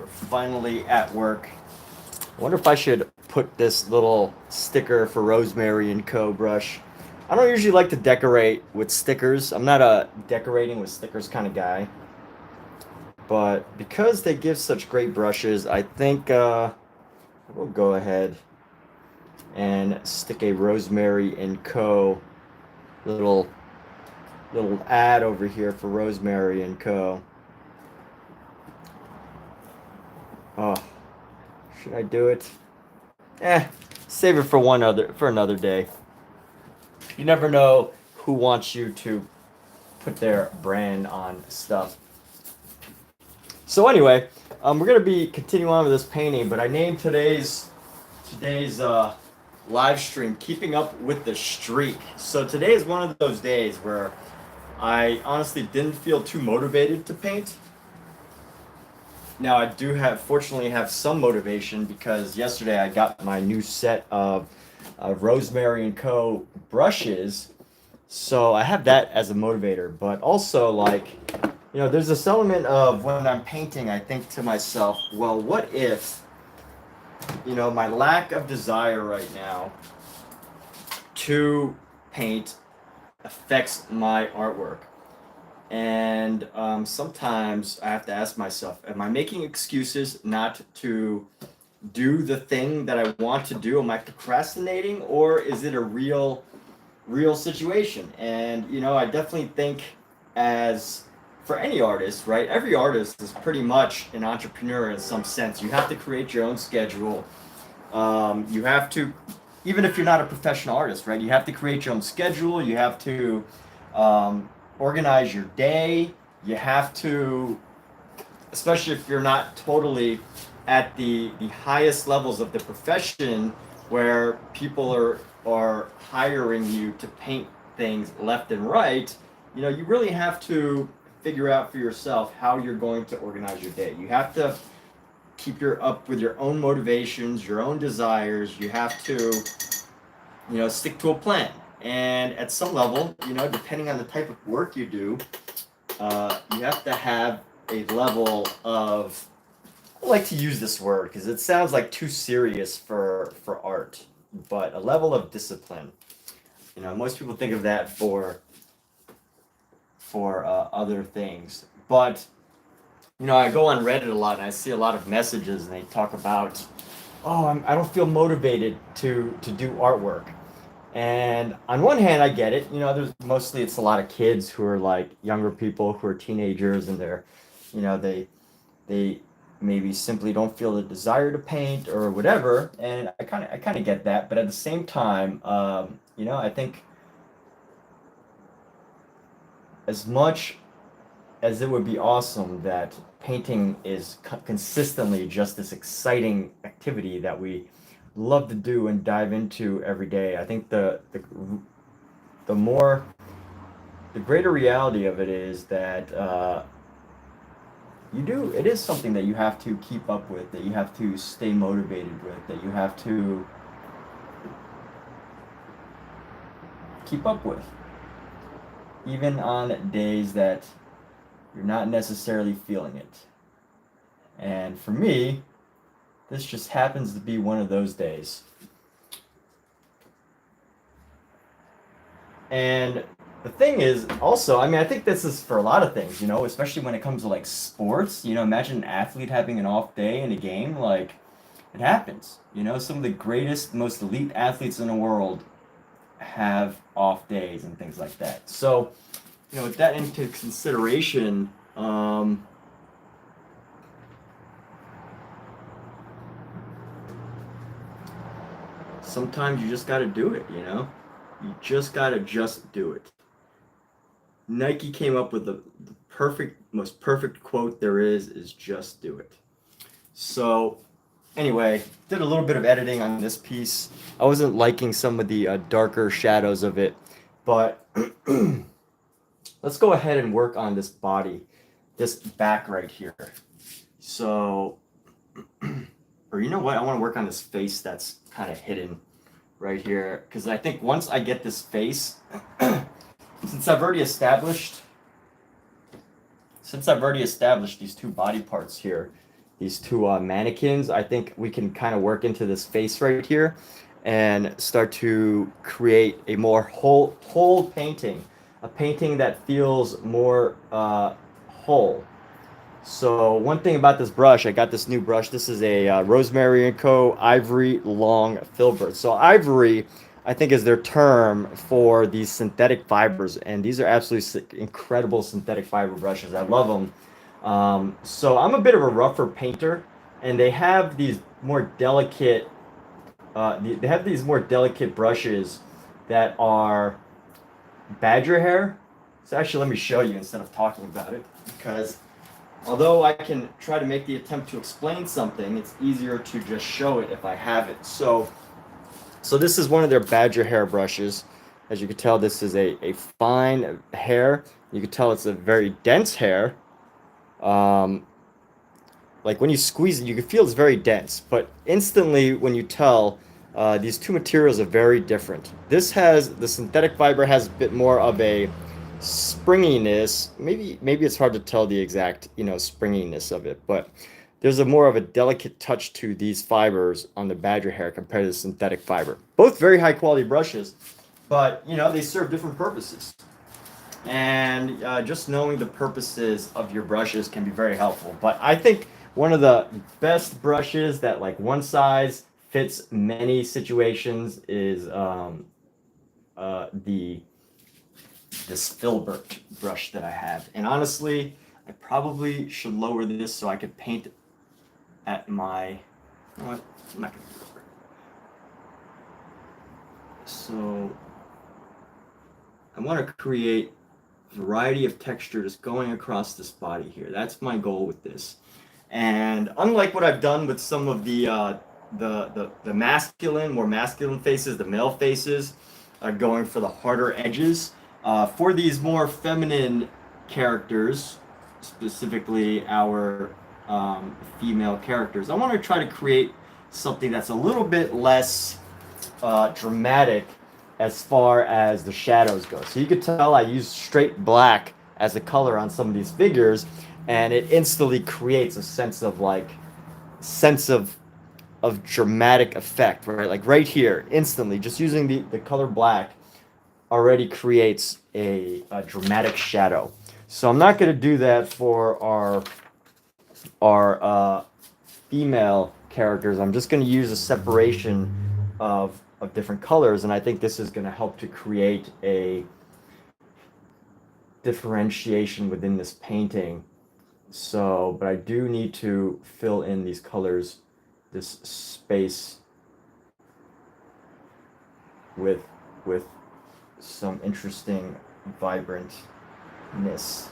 finally at work. I wonder if I should put this little sticker for Rosemary Co. brush. I don't usually like to decorate with stickers. I'm not a decorating with stickers kind of guy. But because they give such great brushes, I think we'll go ahead and stick a Rosemary Co. little ad over here for Rosemary Co. Oh, should I do it? Save it for another day. You never know who wants you to put their brand on stuff. So anyway, we're gonna be continuing on with this painting, but I named today's live stream "Keeping Up with the Streak." So today is one of those days where I honestly didn't feel too motivated to paint. Now I do fortunately have some motivation because yesterday I got my new set of Rosemary Co. brushes, so I have that as a motivator. But also, like, there's this element of when I'm painting, I think to myself, well, what if, my lack of desire right now to paint affects my artwork? And sometimes I have to ask myself, am I making excuses not to do the thing that I want to do? Am I procrastinating, or is it a real situation? And I definitely think, as for any artist, right? Every artist is pretty much an entrepreneur in some sense. You have to create your own schedule. You have to, even if you're not a professional artist, right? You have to create your own schedule. You have to organize your day. You have to, especially if you're not totally at the highest levels of the profession, where people are hiring you to paint things left and right, you really have to figure out for yourself how you're going to organize your day. You have to keep up with your own motivations, your own desires. You have to, stick to a plan. And at some level, depending on the type of work you do, you have to have a level of, I like to use this word because it sounds like too serious for art, but a level of discipline. Most people think of that for other things. But, I go on Reddit a lot and I see a lot of messages and they talk about, I don't feel motivated to do artwork. And on one hand, I get it. It's a lot of kids who are like younger people who are teenagers, and they're, they maybe simply don't feel the desire to paint or whatever. And I kind of get that. But at the same time, I think as much as it would be awesome that painting is consistently just this exciting activity that we love to do and dive into every day, I think the greater reality of it is that it is something that you have to keep up with, that you have to stay motivated with, that you have to keep up with, even on days that you're not necessarily feeling it. And for me, this just happens to be one of those days. And the thing is also, I think this is for a lot of things, especially when it comes to like sports. Imagine an athlete having an off day in a game. Like, it happens. Some of the greatest, most elite athletes in the world have off days and things like that. So, with that into consideration, sometimes you just got to do it, You just got to do it. Nike came up with the most perfect quote there is just do it. So anyway, did a little bit of editing on this piece. I wasn't liking some of the darker shadows of it, but let's go ahead and work on this body, this back right here. So, or you know what? I want to work on this face that's kind of hidden right here, because I think once I get this face, since I've already established these two body parts here, these two mannequins, I think we can kind of work into this face right here and start to create a more whole painting, a painting that feels more whole. So one thing about this brush, I got this new brush. This is a Rosemary Co. Ivory Long Filbert. So ivory, I think, is their term for these synthetic fibers, and these are absolutely incredible synthetic fiber brushes. I love them. So I'm a bit of a rougher painter, and they have these more delicate. They have these more delicate brushes that are badger hair. So actually, let me show you instead of talking about it, because although I can try to make the attempt to explain something, it's easier to just show it if I have it. So this is one of their badger hair brushes. As you can tell, this is a fine hair. You can tell it's a very dense hair. Like when you squeeze it, you can feel it's very dense, but instantly when you tell, these two materials are very different. This has, the synthetic fiber has a bit more of a springiness. Maybe it's hard to tell the exact, springiness of it, but there's a more of a delicate touch to these fibers on the badger hair compared to the synthetic fiber. Both very high quality brushes, but they serve different purposes. And just knowing the purposes of your brushes can be very helpful. But I think one of the best brushes that like one size fits many situations is the this filbert brush that I have. And honestly, I probably should lower this so I could paint at my. You know what? I'm not gonna do it. So I want to create variety of texture just going across this body here. That's my goal with this. And unlike what I've done with some of the masculine, more masculine faces, the male faces, going for the harder edges. For these more feminine characters, specifically our female characters, I want to try to create something that's a little bit less dramatic as far as the shadows go. So you could tell I use straight black as a color on some of these figures, and it instantly creates a sense of dramatic effect, right? Like right here, instantly, just using the color black already creates a dramatic shadow. So I'm not going to do that for our female characters. I'm just going to use a separation of different colors, and I think this is going to help to create a differentiation within this painting. So, but I do need to fill in these colors, this space with some interesting vibrantness.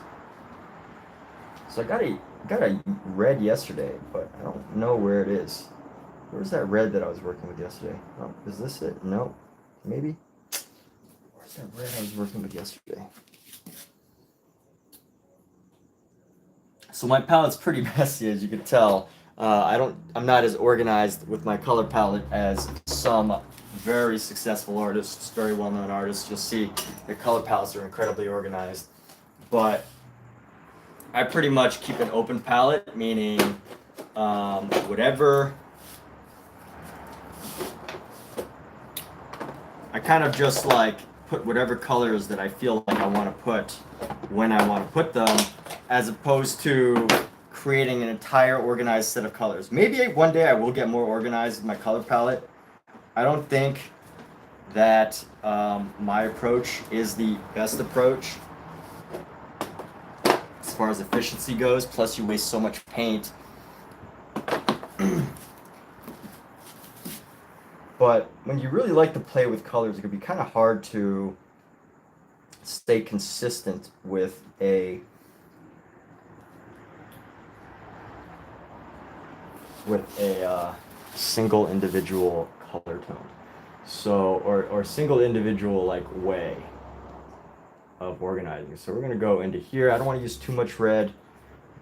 So I got a red yesterday, but I don't know where it is. Where's that red that I was working with yesterday? Oh, is this it? No. Maybe? Where's that red I was working with yesterday? So my palette's pretty messy, as you can tell. I'm not as organized with my color palette as some very successful artists, very well-known artists. You'll see their color palettes are incredibly organized. But I pretty much keep an open palette, meaning whatever. I kind of just like put whatever colors that I feel like I want to put when I want to put them, as opposed to creating an entire organized set of colors. Maybe one day I will get more organized with my color palette. I don't think that my approach is the best approach as far as efficiency goes. Plus, you waste so much paint. But when you really like to play with colors, it can be kind of hard to stay consistent with a single individual color tone. So, or single individual like way of organizing. So we're gonna go into here. I don't want to use too much red.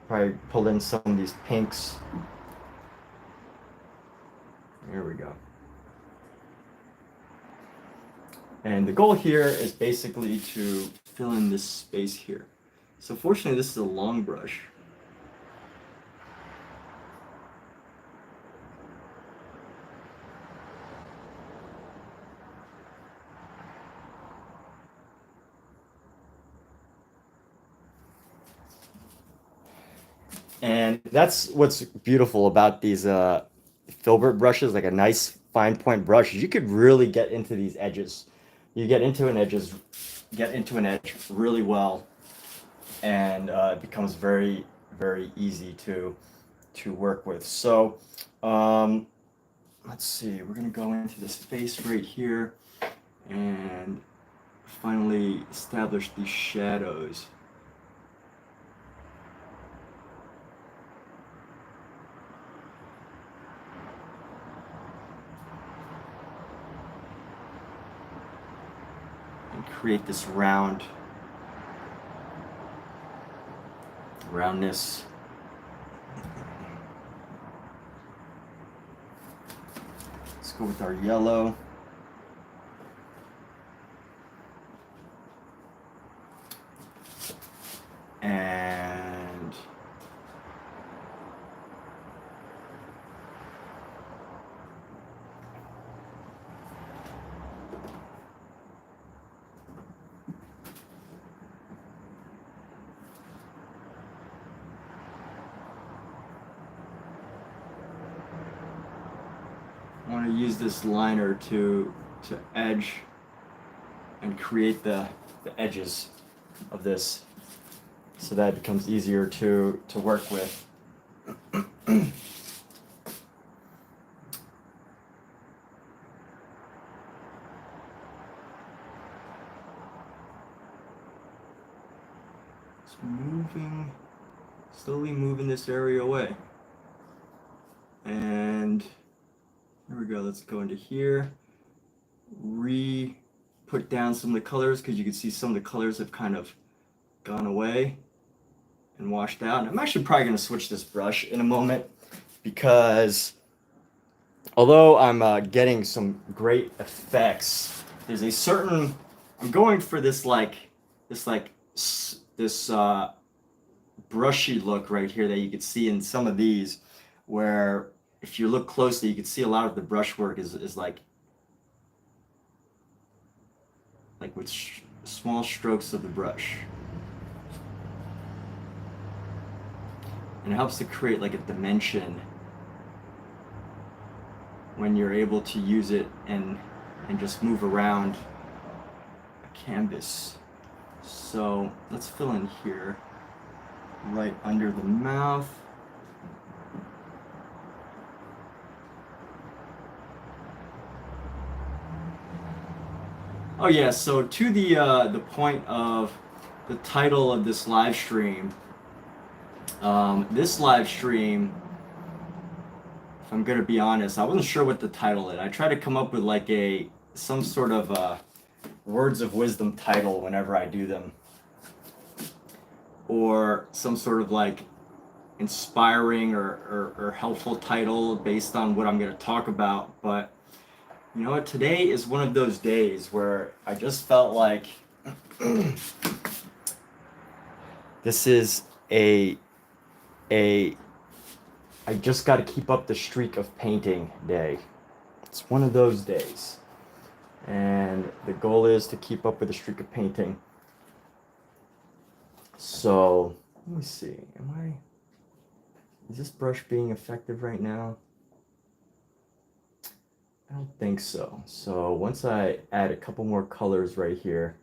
Probably pull in some of these pinks. There we go. And the goal here is basically to fill in this space here. So fortunately, this is a long brush. And that's what's beautiful about these filbert brushes, like a nice fine point brush. You could really get into these edges. You get into an edge really well, and it becomes very, very easy to work with. So let's see, we're gonna go into this face right here and finally establish these shadows. And create this roundness. Let's go with our yellow. And I want to use this liner to edge and create the edges of this so that it becomes easier to work with. Just slowly moving this area away. And here we go, let's go into here, put down some of the colors, because you can see some of the colors have kind of gone away and washed out. And I'm actually probably going to switch this brush in a moment, because although I'm getting some great effects, there's a certain, I'm going for this brushy look right here that you can see in some of these, where if you look closely, you can see a lot of the brushwork is like with small strokes of the brush. And it helps to create like a dimension when you're able to use it and just move around a canvas. So let's fill in here, right under the mouth. Oh yeah, so to the point of the title of this live stream, if I'm gonna be honest, I wasn't sure what the title is. I tried to come up with like some sort of words of wisdom title whenever I do them, or some sort of like inspiring or helpful title based on what I'm gonna talk about. But you know what, today is one of those days where I just felt like this is I just got to keep up the streak of painting day. It's one of those days, and the goal is to keep up with the streak of painting. So let me see, is this brush being effective right now? I don't think so. So once I add a couple more colors right here,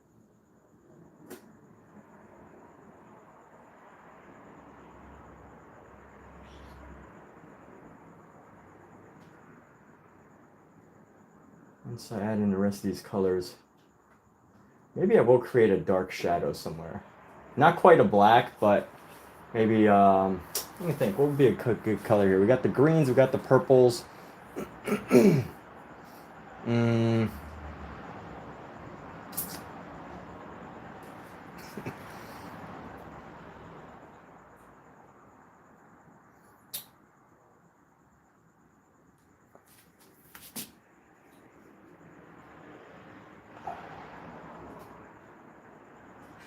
once I add in the rest of these colors, maybe I will create a dark shadow somewhere. Not quite a black, but maybe, let me think, what would be a good color here? We got the greens, we got the purples.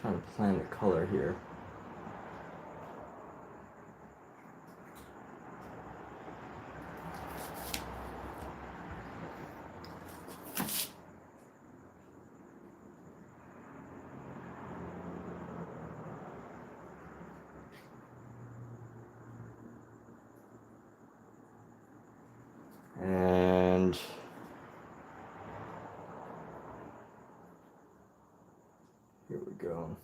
Trying to plan the color here. go.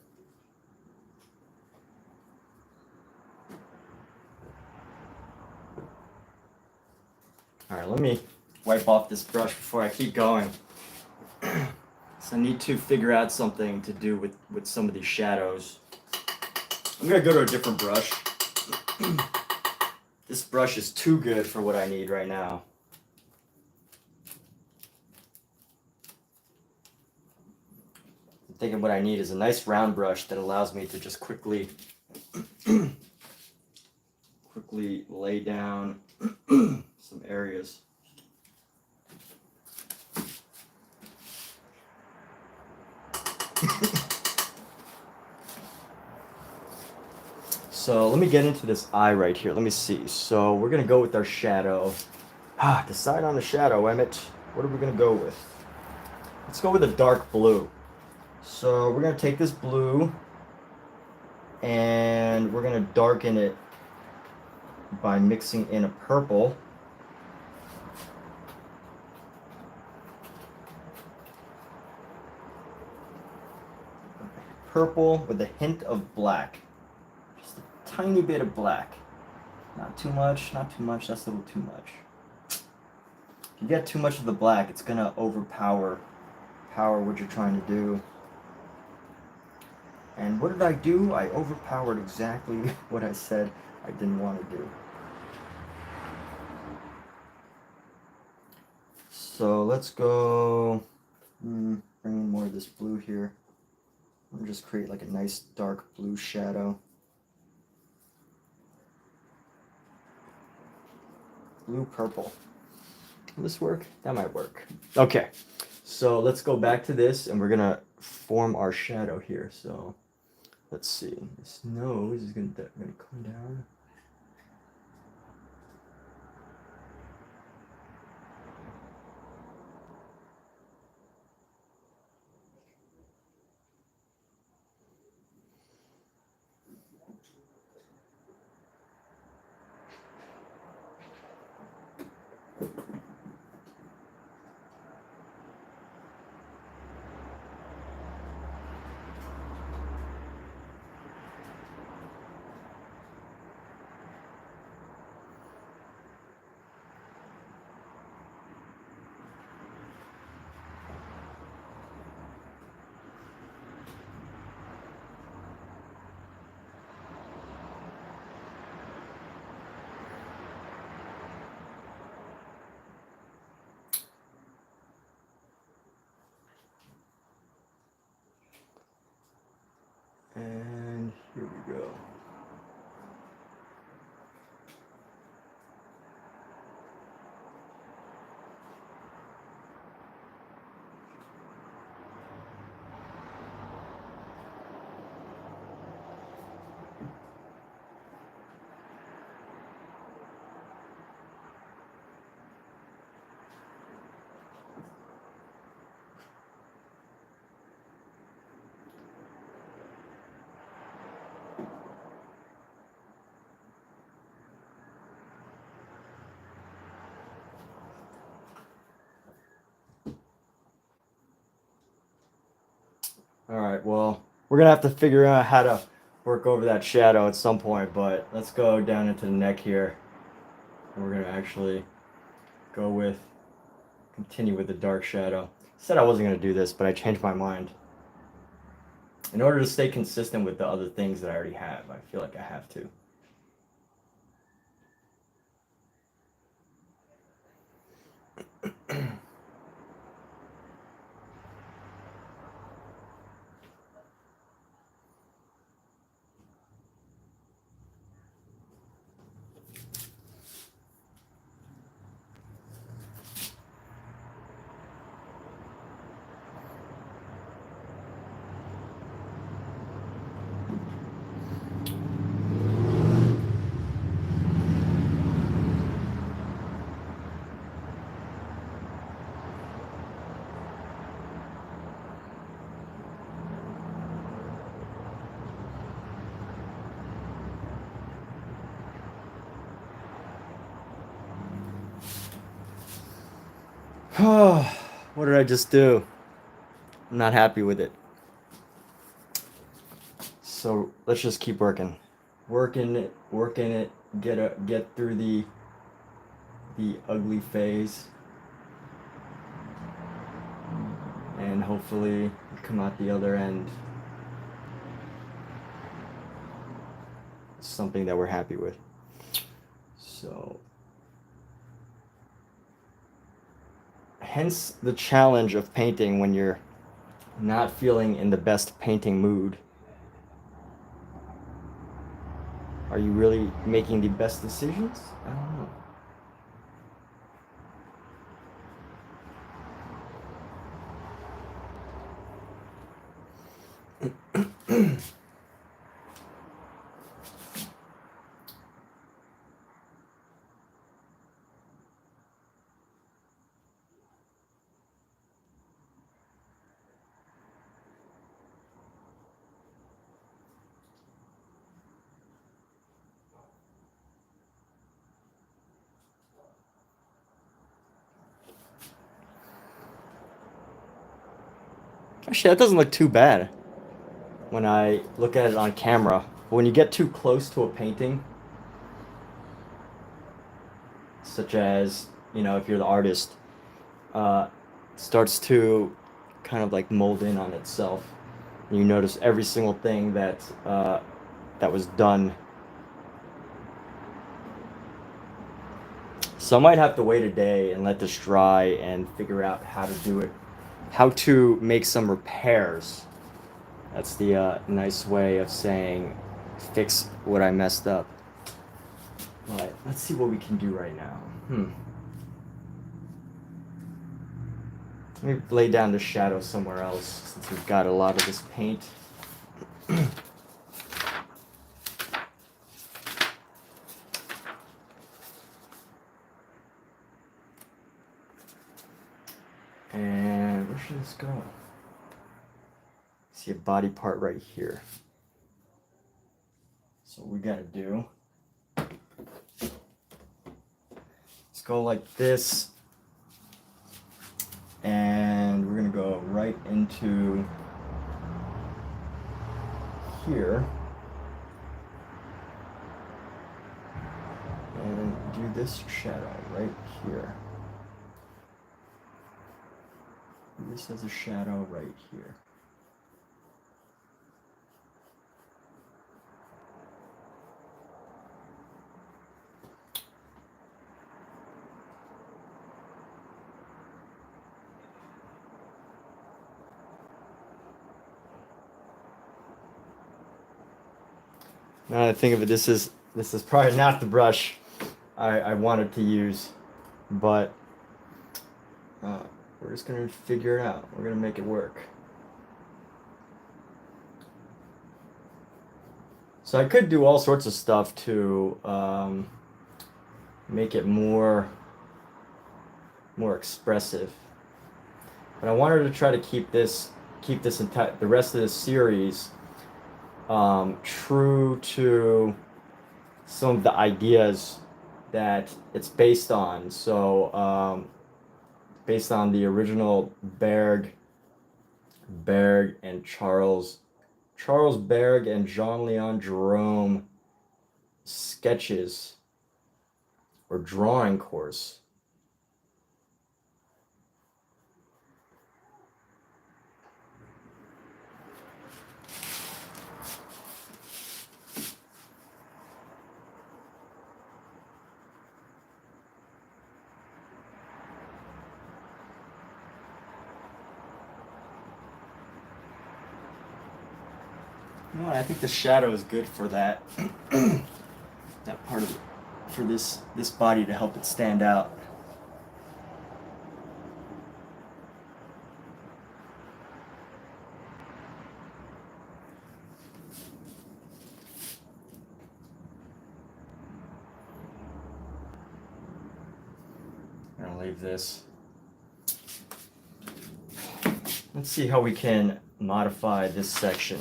All right, let me wipe off this brush before I keep going. So I need to figure out something to do with some of these shadows. I'm gonna go to a different brush. This brush is too good for what I need right now. I'm thinking what I need is a nice round brush that allows me to just quickly lay down some areas. So let me get into this eye right here. Let me see. So we're gonna go with our shadow. Decide on the shadow, Emmett. What are we gonna go with? Let's go with a dark blue. So we're gonna take this blue and we're gonna darken it by mixing in a purple. Purple with a hint of black. Just a tiny bit of black. Not too much, not too much, that's a little too much. If you get too much of the black, it's gonna overpower what you're trying to do. And what did I do? I overpowered exactly what I said I didn't want to do. So let's go, bring in more of this blue here. I'll just create like a nice dark blue shadow. Blue purple. Will this work? That might work. Okay, so let's go back to this and we're gonna form our shadow here. So let's see. This nose is gonna come down. And here we go. All right, well, we're gonna have to figure out how to work over that shadow at some point, but let's go down into the neck here. And we're gonna actually continue with the dark shadow. I said I wasn't gonna do this, but I changed my mind. In order to stay consistent with the other things that I already have, I feel like I have to. Oh, what did I just do? I'm not happy with it. So let's just keep working it, get through the ugly phase, and hopefully come out the other end something that we're happy with. So hence the challenge of painting when you're not feeling in the best painting mood. Are you really making the best decisions? I don't know. Actually, that doesn't look too bad when I look at it on camera. But when you get too close to a painting, such as, you know, if you're the artist, starts to kind of like mold in on itself. And you notice every single thing that that was done. So I might have to wait a day and let this dry and figure out how to do it, how to make some repairs. That's the nice way of saying fix what I messed up. But let's see what we can do right now. Let me lay down the shadow somewhere else since we've got a lot of this paint. And where should this go? See a body part right here. So what we gotta do, let's go like this. And we're gonna go right into here and do this shadow right here. This has a shadow right here. Now that I think of it, this is probably not the brush I wanted to use, but we're just gonna figure it out. We're gonna make it work. So I could do all sorts of stuff to make it more expressive, but I wanted to try to keep this entire the rest of this series true to some of the ideas that it's based on. So based on the original Berg and Charles Berg and Jean-Leon Jerome sketches or drawing course. You know what, I think the shadow is good for that that part of it, for this body to help it stand out. I'm gonna leave this. Let's see how we can modify this section.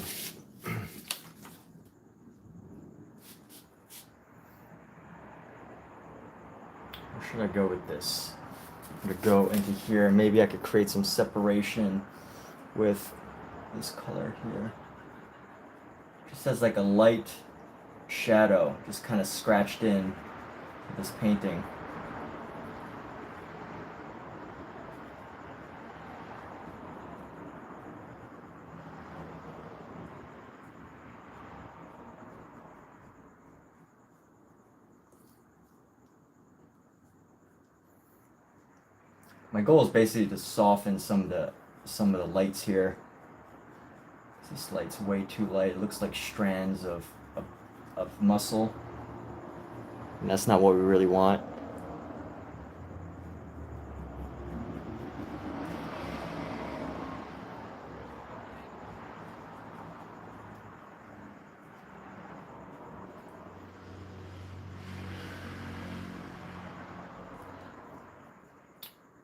Should I go with this? I'm gonna go into here and maybe I could create some separation with this color here. Just has like a light shadow just kind of scratched in this painting. My goal is basically to soften some of the lights here. This light's way too light. It looks like strands of muscle, and that's not what we really want.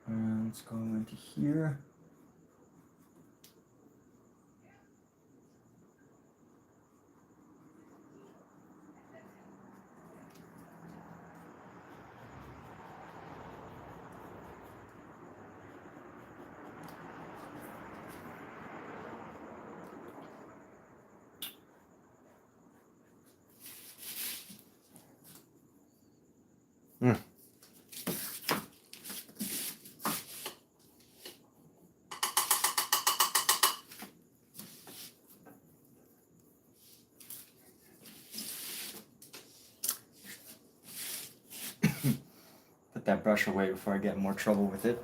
And let's go into here. Put that brush away before I get in more trouble with it.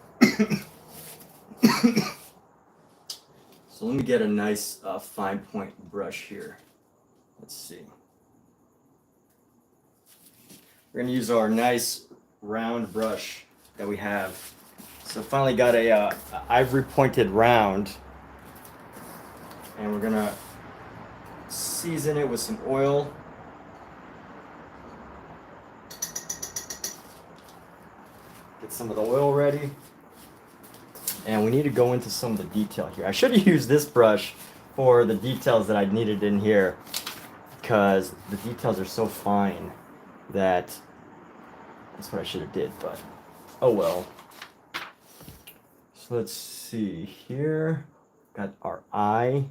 So let me get a nice fine point brush here. Let's see. We're gonna use our nice round brush that we have. So finally got a ivory pointed round, and we're gonna season it with some oil. Get some of the oil ready. And we need to go into some of the detail here. I should have used this brush for the details that I needed in here, because the details are so fine that that's what I should have did, but oh well. So let's see here. Got our eye.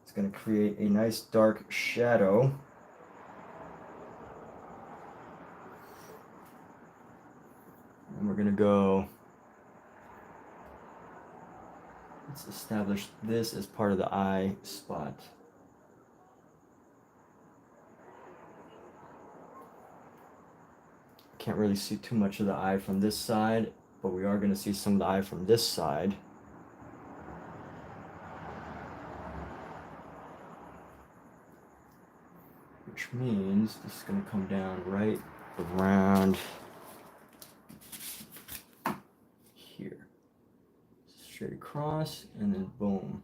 It's going to create a nice dark shadow. And we're going to go, let's establish this as part of the eye spot. Can't really see too much of the eye from this side, but we are going to see some of the eye from this side. Which means this is going to come down right around here. Straight across, and then boom.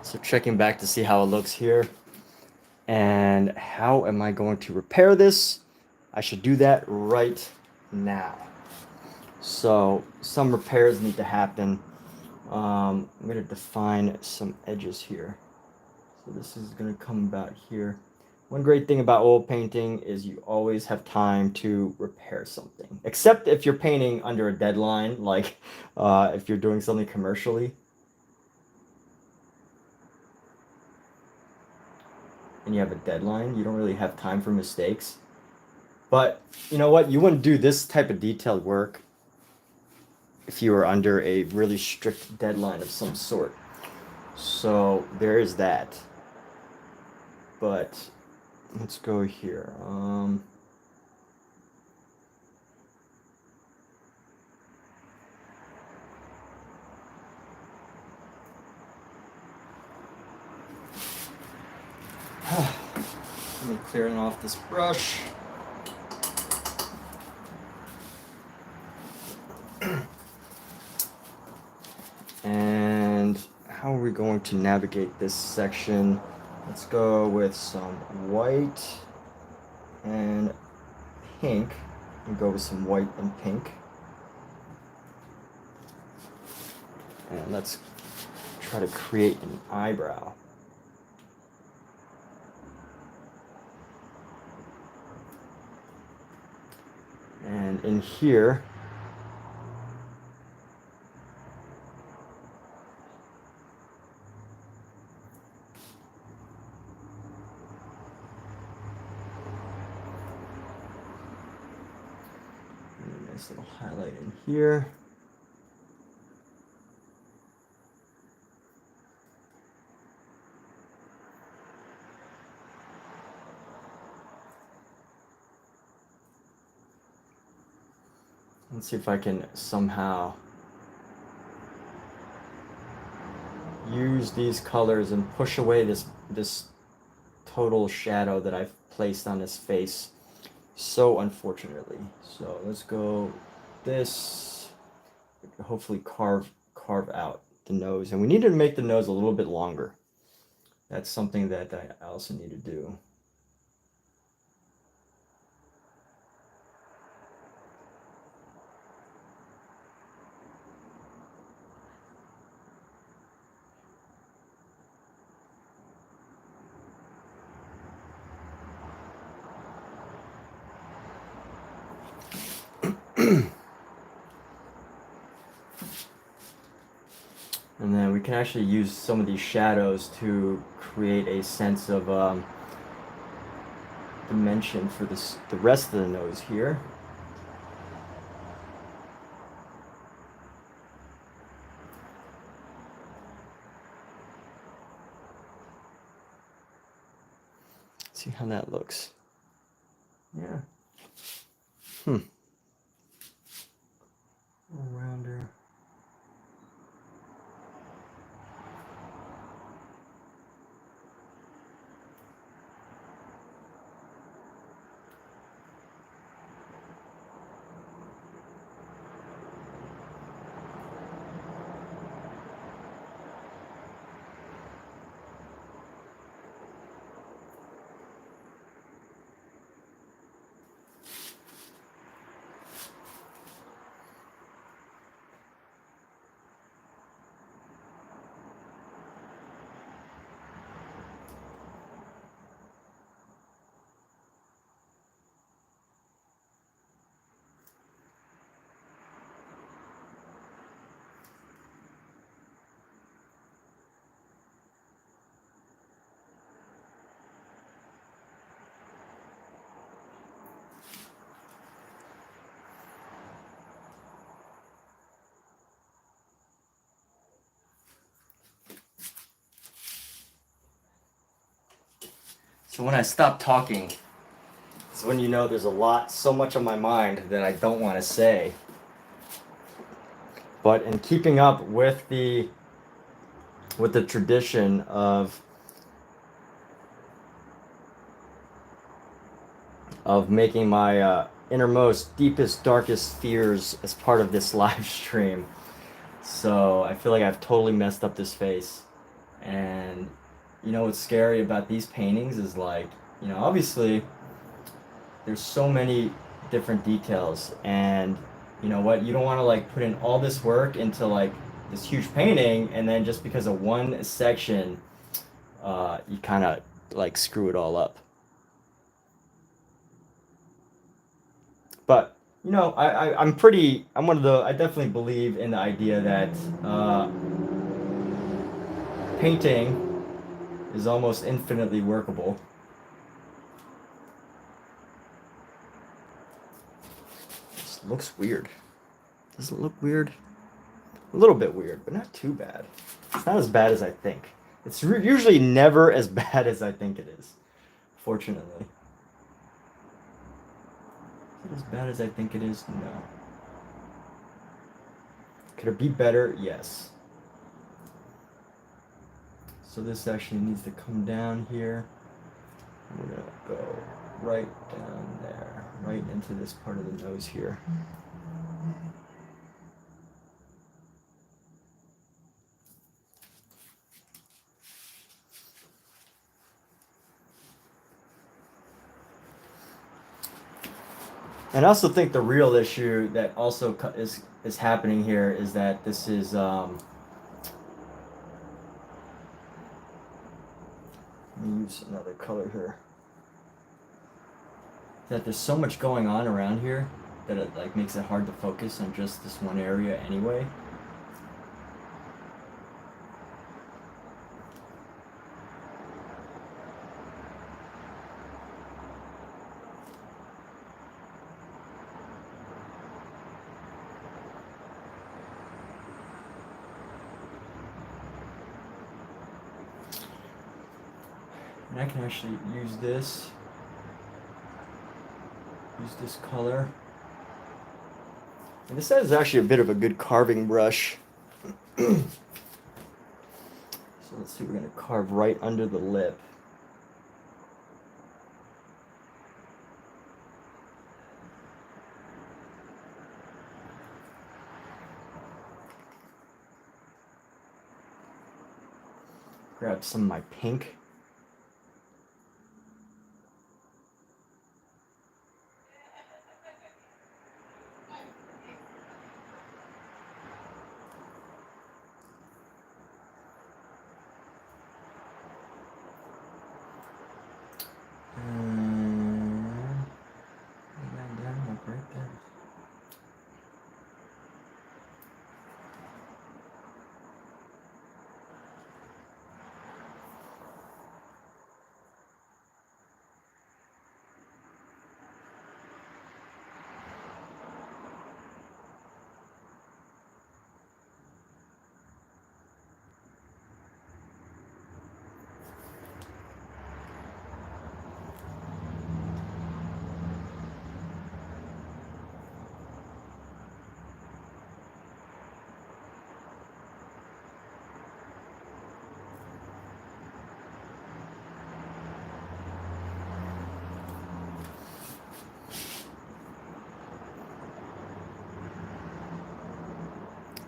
So checking back to see how it looks here. And how am I going to repair this? I should do that right now. So some repairs need to happen. I'm going to define some edges here. So this is going to come about here. One great thing about oil painting is you always have time to repair something. Except if you're painting under a deadline, like if you're doing something commercially. And you have a deadline, you don't really have time for mistakes. But you know what? You wouldn't do this type of detailed work if you were under a really strict deadline of some sort. So there is that. But let's go here. Let me clearing off this brush. And how are we going to navigate this section? Let's go with some white and pink. And go with some white and pink. And let's try to create an eyebrow. And in here, nice little highlight in here. Let's see if I can somehow use these colors and push away this total shadow that I've placed on his face so unfortunately. So let's go this, hopefully carve out the nose. And we need to make the nose a little bit longer. That's something that I also need to do. And then we can actually use some of these shadows to create a sense of dimension for the rest of the nose here. See how that looks. Yeah. Rounder. So when I stop talking, it's when you know there's so much on my mind that I don't want to say. But in keeping up with the tradition of making my innermost, deepest, darkest fears as part of this live stream. So I feel like I've totally messed up this face. And you know what's scary about these paintings is, like, you know, obviously there's so many different details, and you know what, you don't want to like put in all this work into like this huge painting and then just because of one section you kind of like screw it all up. But you know, I definitely believe in the idea that painting is almost infinitely workable. looks weird. Does it look weird? A little bit weird, but not too bad. It's not as bad as I think. It's usually never as bad as I think it is, fortunately. Is it as bad as I think it is? No. Could it be better? Yes. So this actually needs to come down here. We're going to go right down there, right into this part of the nose here. And I also think the real issue that also is happening here is that this is let me use another color here. That there's so much going on around here that it like makes it hard to focus on just this one area anyway. And I can actually use this color. And this is actually a bit of a good carving brush. So let's see, we're going to carve right under the lip. Grab some of my pink.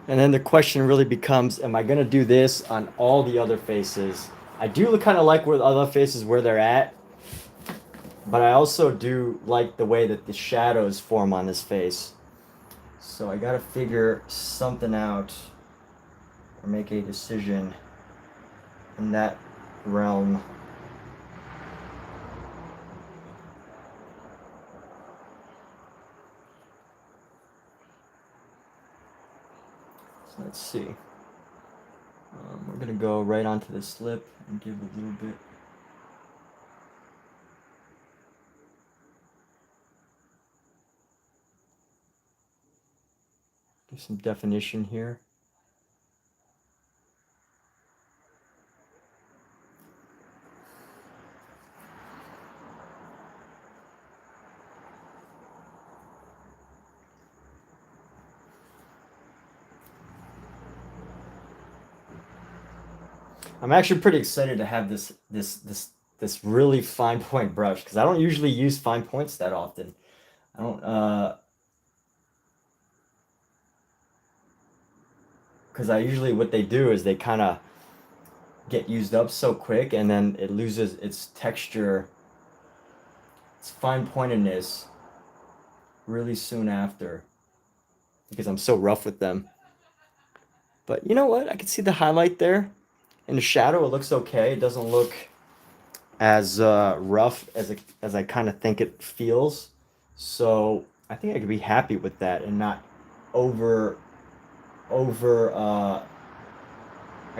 And then the question really becomes, am I going to do this on all the other faces? I do kind of like where the other faces where they're at, but I also do like the way that the shadows form on this face. So I got to figure something out or make a decision in that realm. So let's see. We're going to go right onto this lip and give a little bit. Give some definition here. I'm actually pretty excited to have this really fine point brush because I don't usually use fine points that often. I don't because I usually what they do is they kind of get used up so quick and then it loses its texture, its fine pointedness really soon after because I'm so rough with them. But you know what? I can see the highlight there. In the shadow, it looks okay. It doesn't look as rough as I kind of think it feels. So I think I could be happy with that and not over. I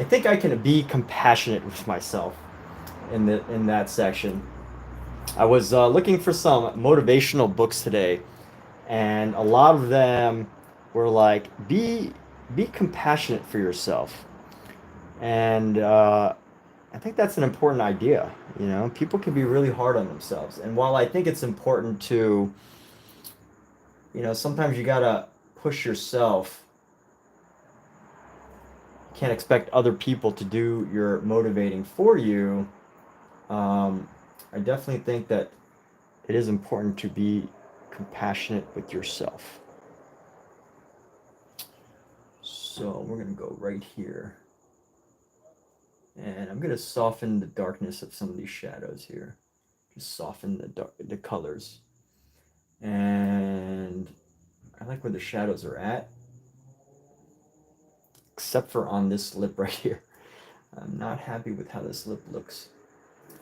think I can be compassionate with myself in that section. I was looking for some motivational books today, and a lot of them were like, be compassionate for yourself. And I think that's an important idea. You know, people can be really hard on themselves. And while I think it's important to, you know, sometimes you gotta push yourself. You can't expect other people to do your motivating for you. I definitely think that it is important to be compassionate with yourself. So we're gonna go right here. And I'm gonna soften the darkness of some of these shadows here. Just soften the colors. And I like where the shadows are at. Except for on this lip right here. I'm not happy with how this lip looks.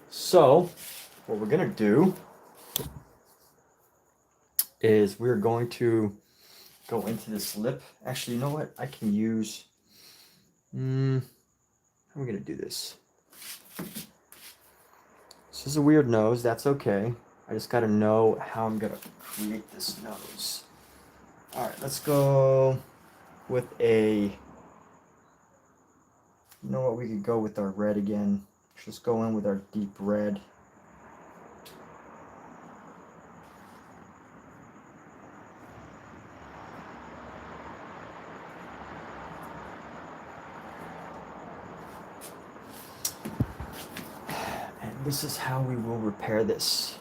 So, what we're gonna do is we're going to go into this lip. Actually, you know what? I can use, how am I gonna do this? This is a weird nose, that's okay. I just gotta know how I'm gonna create this nose. All right, let's go with a, you know what, we could go with our red again. Just go in with our deep red. And this is how we will repair this.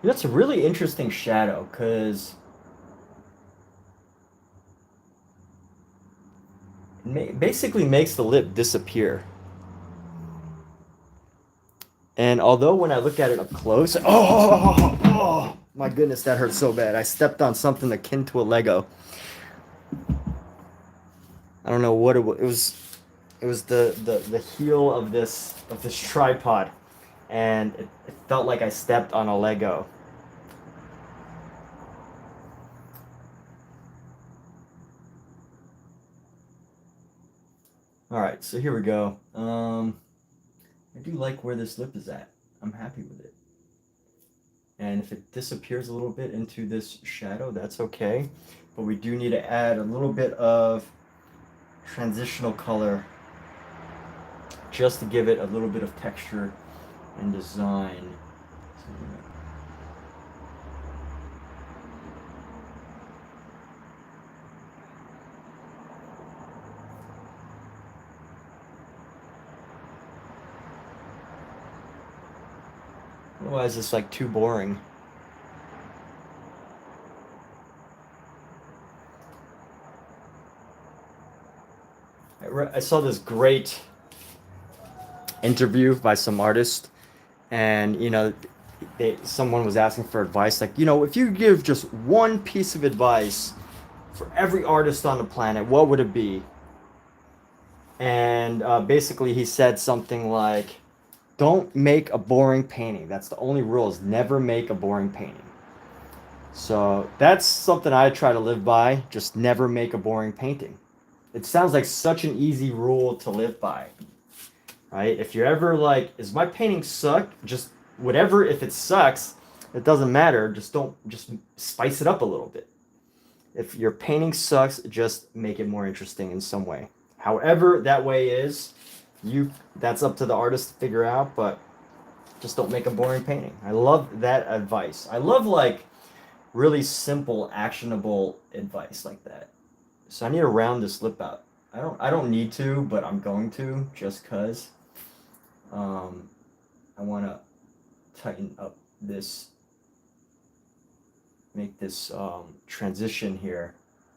That's a really interesting shadow, because it basically makes the lip disappear. And although when I look at it up close, oh my goodness, that hurt so bad. I stepped on something akin to a Lego. I don't know what it was. It was the heel of this tripod, and it felt like I stepped on a Lego. All right, so here we go. I do like where this lip is at. I'm happy with it. And if it disappears a little bit into this shadow, that's okay. But we do need to add a little bit of transitional color just to give it a little bit of texture and design. Otherwise, it's like too boring. I saw this great interview by some artist, and you know, someone was asking for advice, like, you know, if you give just one piece of advice for every artist on the planet, what would it be? And basically he said something like, don't make a boring painting. That's the only rule, is never make a boring painting. So that's something I try to live by, just never make a boring painting. It sounds like such an easy rule to live by, right? If you're ever like, is my painting suck? Just whatever, if it sucks, it doesn't matter. Just spice it up a little bit. If your painting sucks, just make it more interesting in some way. However that way is, that's up to the artist to figure out, but just don't make a boring painting. I love that advice. I love like really simple, actionable advice like that. So I need to round this lip out. I don't need to, but I'm going to, just cause I want to tighten up this, make this transition here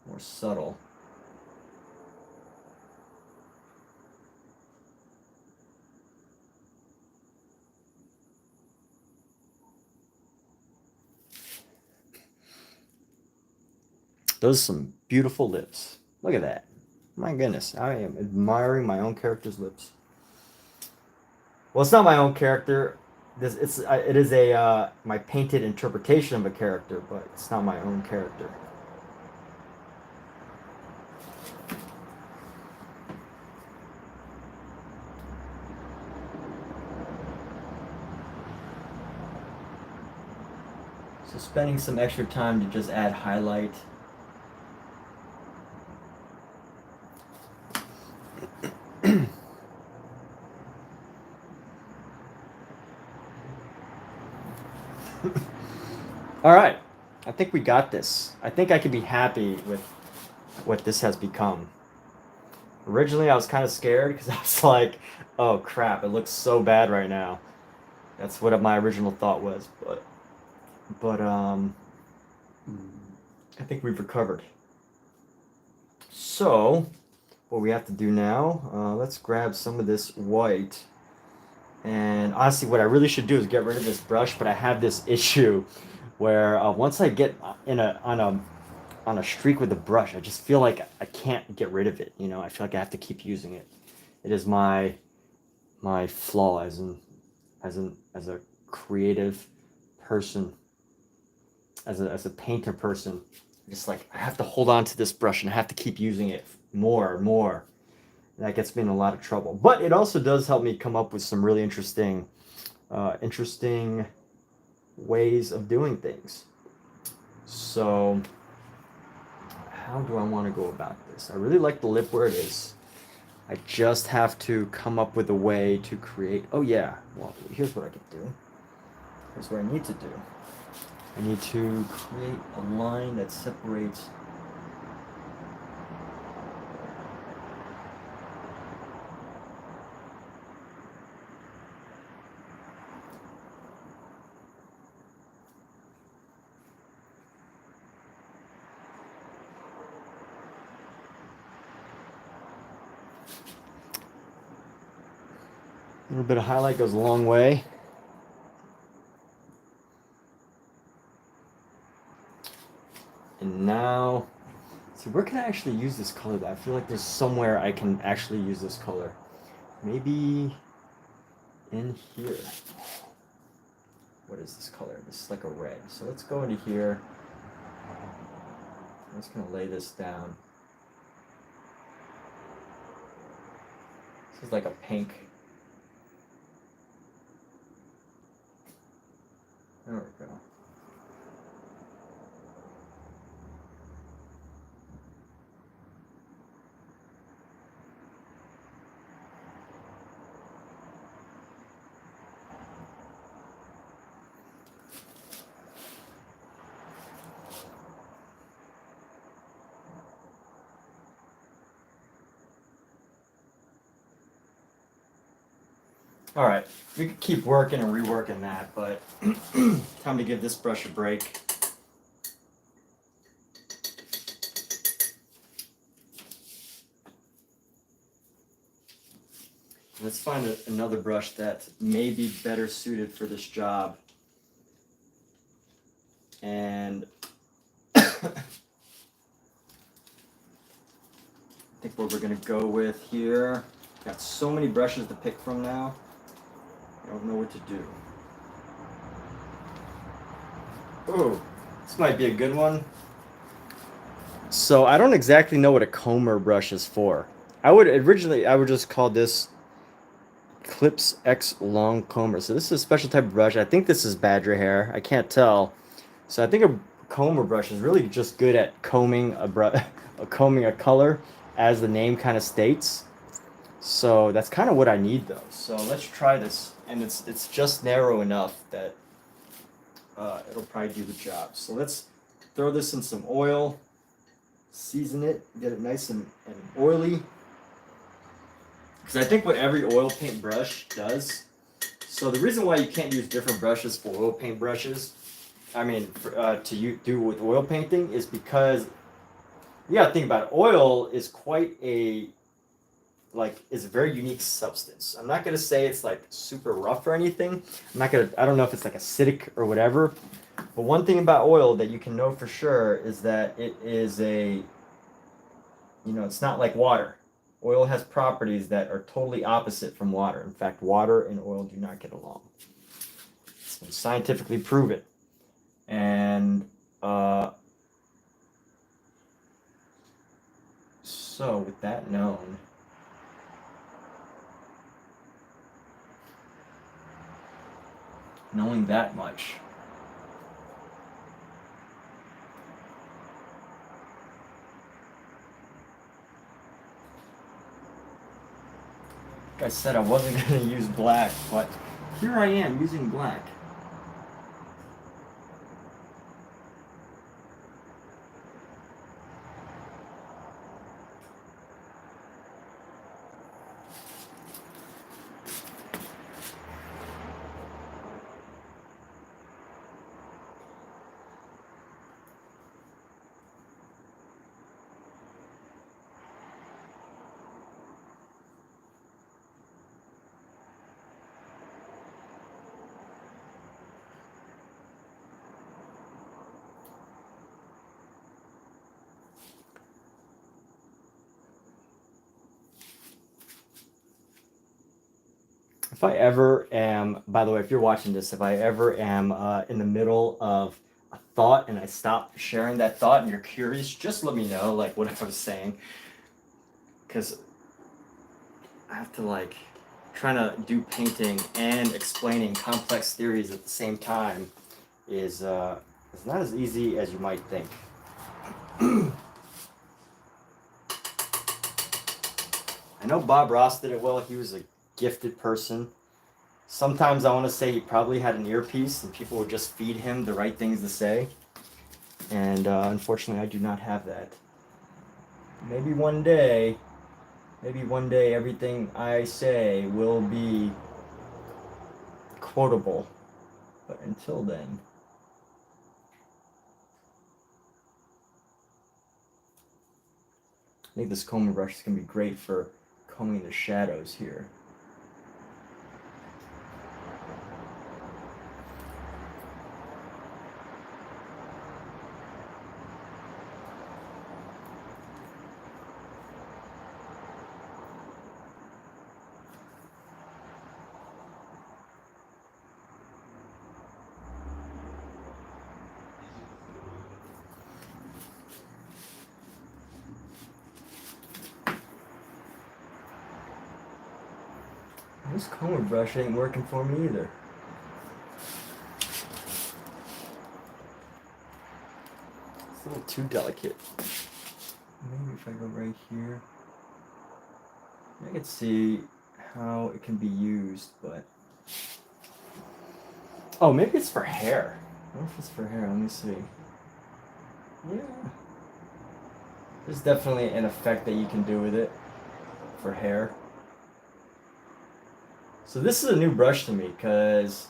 more subtle. Those are some beautiful lips. Look at that. My goodness, I am admiring my own character's lips. Well, it's not my own character. It is a my painted interpretation of a character, but it's not my own character. So spending some extra time to just add highlight. All right, I think we got this. I think I can be happy with what this has become. Originally, I was kind of scared because I was like, oh crap, it looks so bad right now. That's what my original thought was, but I think we've recovered. So, what we have to do now, let's grab some of this white. And honestly, what I really should do is get rid of this brush, but I have this issue where once I get on a streak with the brush, I just feel like I can't get rid of it. You know, I feel like I have to keep using it. It is my flaw as a creative person, as a painter person. Just like I have to hold on to this brush and I have to keep using it more and more. And that gets me in a lot of trouble. But it also does help me come up with some really interesting ways of doing things. So how do I want to go about this? I really like the lip where it is. I just have to come up with a way to create. Oh yeah, well, here's what I can do. Here's what I need to do. I need to create a line that separates a little bit of highlight goes a long way. And now, see, where can I actually use this color? I feel like there's somewhere I can actually use this color. Maybe in here. What is this color? This is like a red. So let's go into here. I'm just going to lay this down. This is like a pink. There we go. All right, we could keep working and reworking that, but time to give this brush a break. Let's find another brush that may be better suited for this job. And I think what we're gonna go with here, got so many brushes to pick from now. I don't know what to do. Oh, this might be a good one. So I don't exactly know what a comber brush is for. I would just call this Clips X Long Comber. So this is a special type of brush. I think this is badger hair. I can't tell. So I think a comber brush is really just good at combing combing a color, as the name kind of states. So that's kind of what I need though. So let's try this. And it's just narrow enough that it'll probably do the job. So let's throw this in some oil, season it, get it nice and oily. Because I think what every oil paint brush does. So the reason why you can't use different brushes for oil paint brushes, do with oil painting, is because you gotta think about it. Oil is quite is a very unique substance. I'm not gonna say it's like super rough or anything. I don't know if it's like acidic or whatever, But one thing about oil that you can know for sure is that it is it's not like water. Oil has properties that are totally opposite from water. In fact, water and oil do not get along. It's been scientifically proven. And so with that known, knowing that much, like I said, I wasn't going to use black, but here I am using black. If I ever am, by the way, if you're watching this, if I ever am in the middle of a thought and I stop sharing that thought and you're curious, just let me know, like what I was saying. Because I have to like, trying to do painting and explaining complex theories at the same time is not as easy as you might think. I know Bob Ross did it well. He was a gifted person. Sometimes I want to say he probably had an earpiece and people would just feed him the right things to say. And unfortunately, I do not have that. Maybe one day everything I say will be quotable. But until then, I think this combing brush is going to be great for combing the shadows here. This combing brush ain't working for me either. It's a little too delicate. Maybe if I go right here, I can see how it can be used, but oh, maybe it's for hair. I wonder if it's for hair. Let me see. Yeah, there's definitely an effect that you can do with it for hair. So this is a new brush to me because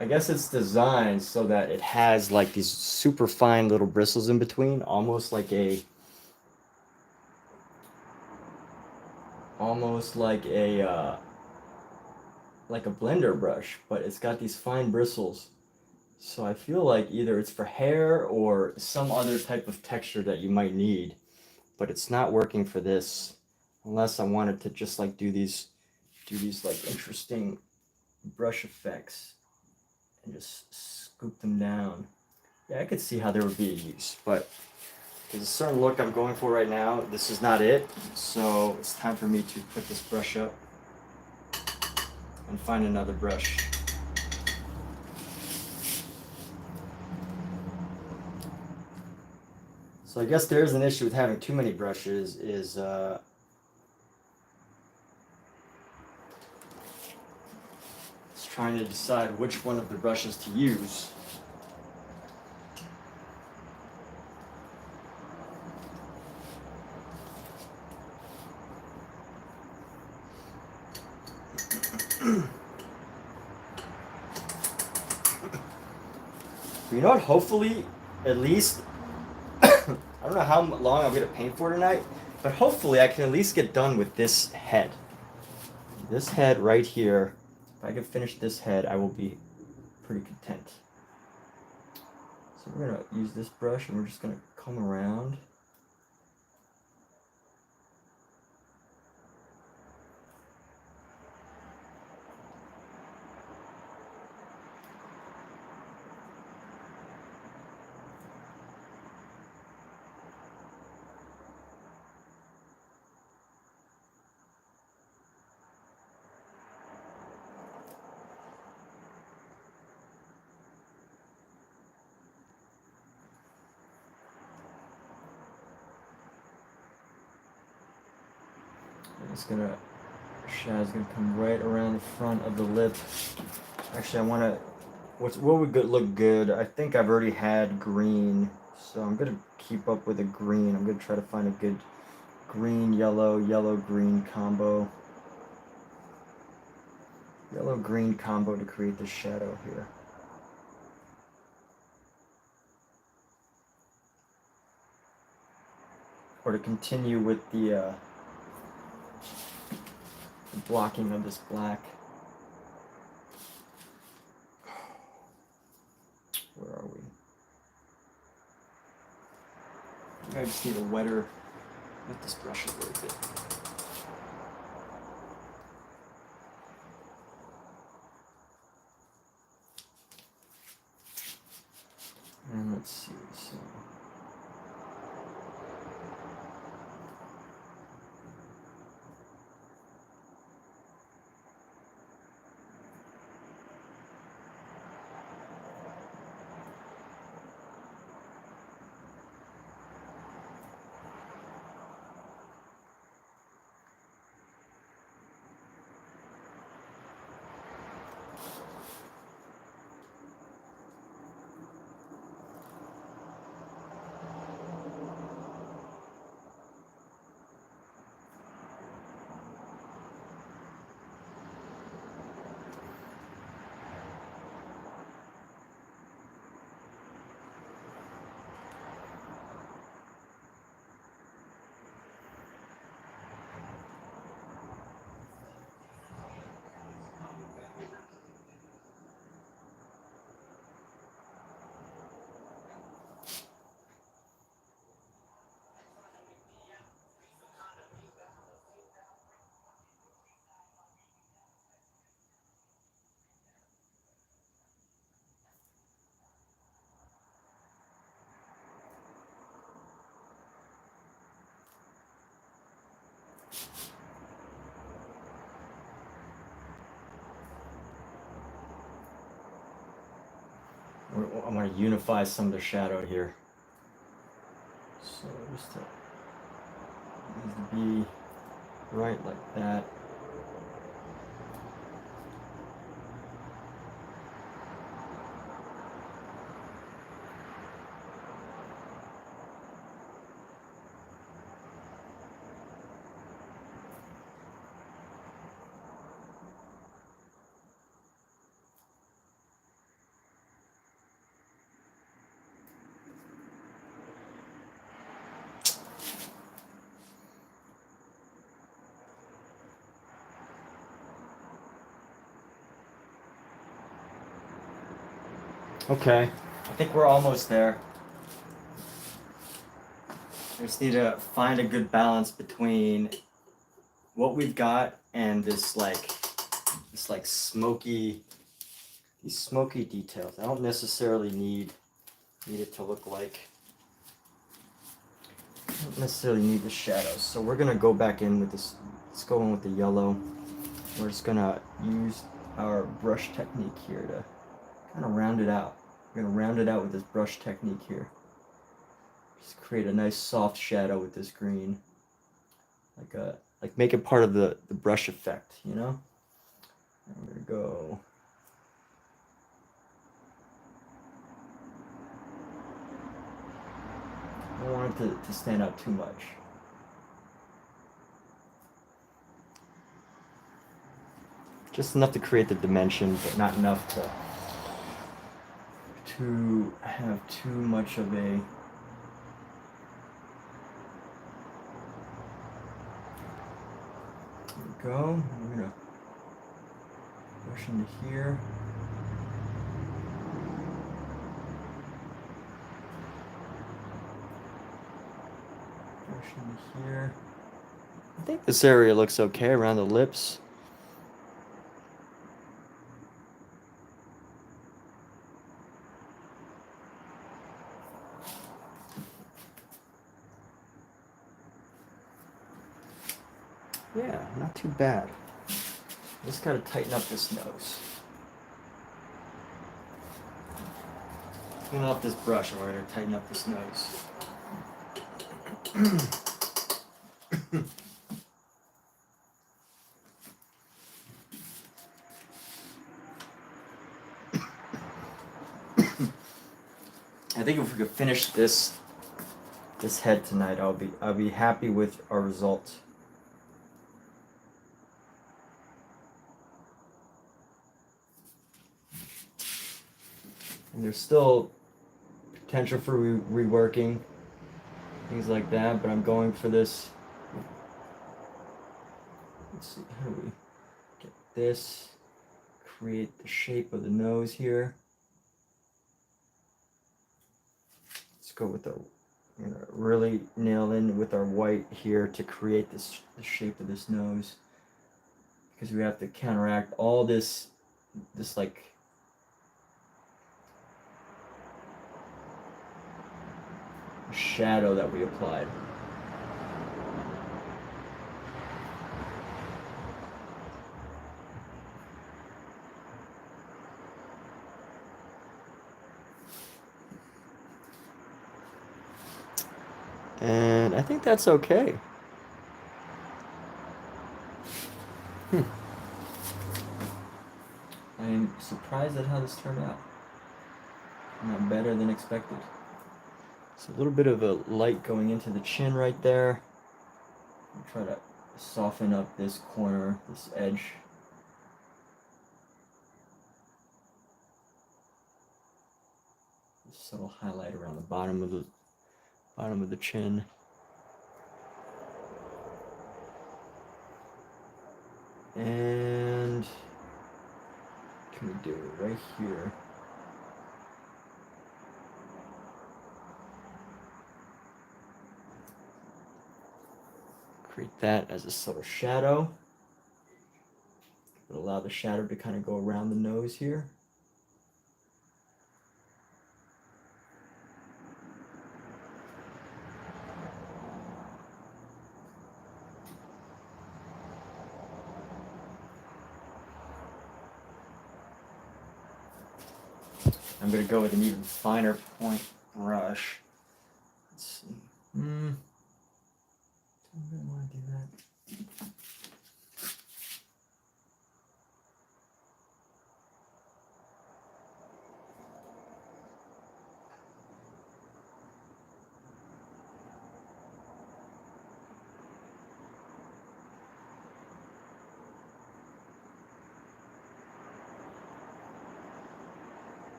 I guess it's designed so that it has like these super fine little bristles in between, almost like a blender brush, but it's got these fine bristles. So I feel like either it's for hair or some other type of texture that you might need, but it's not working for this unless I wanted to just like do these like interesting brush effects and just scoop them down. Yeah, I could see how there would be a use, but there's a certain look I'm going for right now. This is not it, so it's time for me to put this brush up and find another brush. So I guess there is an issue with having too many brushes is trying to decide which one of the brushes to use. You know what? Hopefully, at least, I don't know how long I'm going to paint for tonight, but hopefully I can at least get done with this head. This head right here. If I can finish this head, I will be pretty content. So we're gonna use this brush and we're just gonna come around. It's gonna, shadow's gonna come right around the front of the lip. Actually, I wanna, what would look good? I think I've already had green, so I'm gonna keep up with the green. I'm gonna try to find a good green, yellow, yellow-green combo. Yellow-green combo to create the shadow here. Or to continue with the blocking of this black. Where are we? I just need a wetter with this brush a little bit. And let's see, so. I'm going to unify some of the shadow here. So just to, needs to be right like that. Okay, I think we're almost there. I just need to find a good balance between what we've got and this like smoky, these smoky details. I don't necessarily need it to look like, I don't necessarily need the shadows. So we're gonna go back in with this, let's go in with the yellow. We're just gonna use our brush technique here to kind of round it out. We're gonna round it out with this brush technique here. Just create a nice soft shadow with this green. Like make it part of the brush effect, you know? And we're gonna go. I don't want it to stand out too much. Just enough to create the dimension, but not enough to have too much of a. There we go. We're gonna brush into here. into here. I think this area looks okay around the lips. Yeah, not too bad. Just gotta tighten up this nose. Clean off this brush and we're gonna tighten up this nose. I think if we could finish this head tonight, I'll be happy with our result. And there's still potential for reworking, things like that, but I'm going for this. Let's see, how do we get this? Create the shape of the nose here. Let's go with the, really nail in with our white here to create the shape of this nose, because we have to counteract all this like shadow that we applied. And I think that's okay. I am surprised at how this turned out. Not better than expected. So a little bit of a light going into the chin right there. I'll try to soften up this corner, this edge. Just subtle highlight around the bottom of the chin. And what can we do right here? Create that as a subtle shadow. But allow the shadow to kind of go around the nose here. I'm going to go with an even finer point brush. Let's see. I don't really want to do that.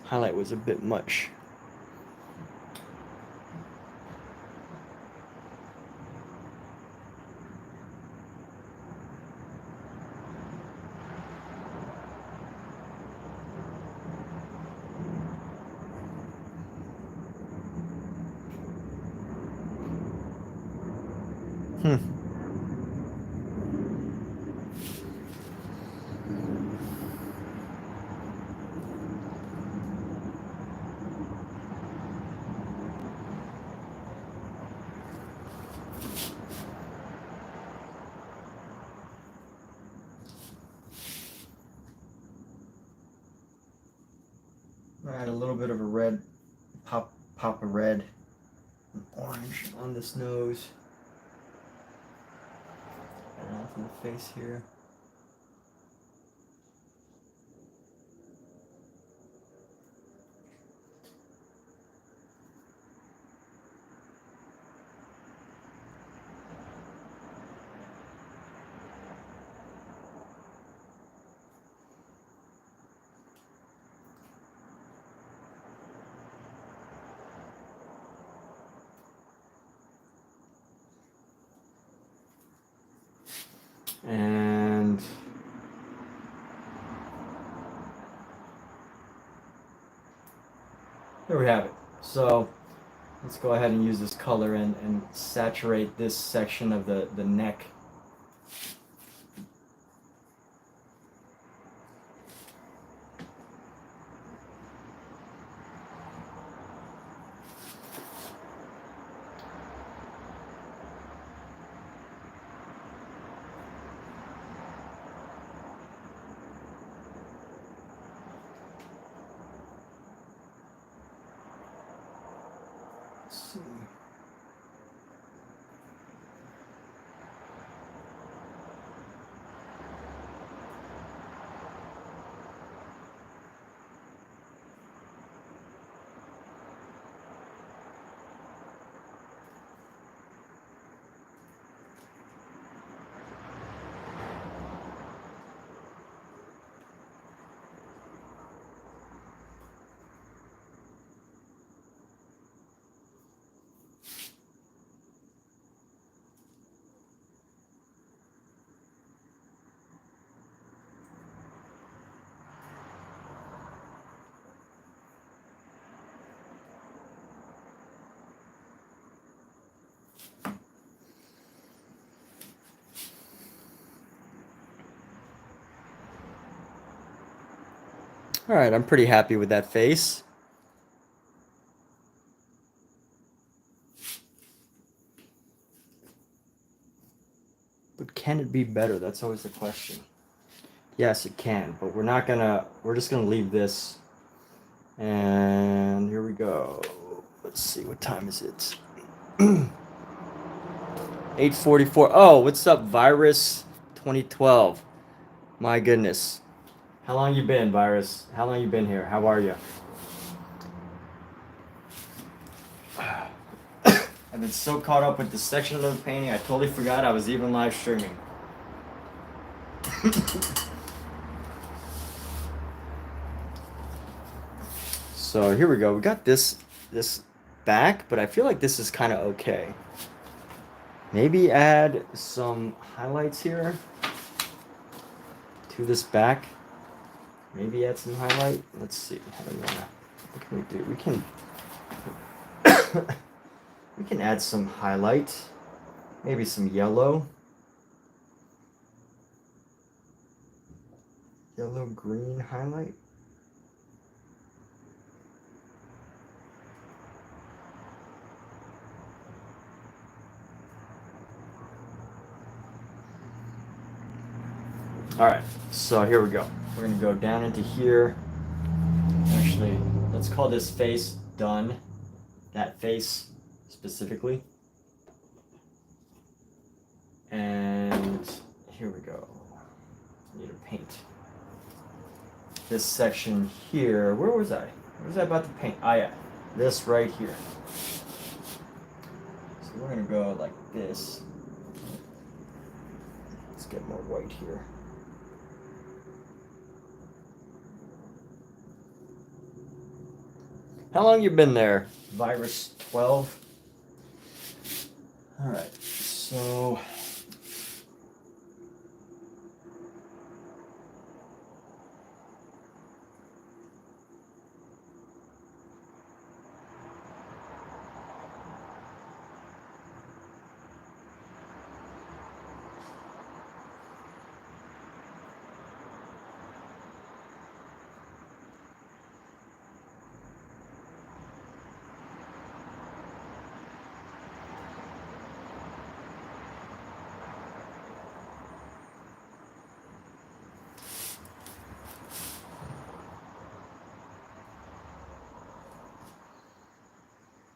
Highlight was a bit much. Add a little bit of a red, pop of red and orange on this nose. And onto the face here. And there we have it. So let's go ahead and use this color and saturate this section of the neck. Let's see. All right, I'm pretty happy with that face. But can it be better? That's always the question. Yes, it can, but we're just gonna leave this. And here we go. Let's see, what time is it? 8:44. Oh, what's up, Virus 2012? My goodness. How long you been, Virus? How long you been here? How are you? I've been so caught up with this section of the painting, I totally forgot I was even live streaming. So here we go. We got this back, but I feel like this is kind of okay. Maybe add some highlights here to this back. Maybe add some highlight. Let's see. What can we do? We can add some highlight. Maybe some yellow. Yellow green highlight. All right, so here we go. We're gonna go down into here. Actually, let's call this face done. That face specifically. And here we go. I need to paint this section here. Where was I? Where was I about to paint? Ah, yeah, this right here. So we're gonna go like this. Let's get more white here. How long you been there, Virus 12? All right, so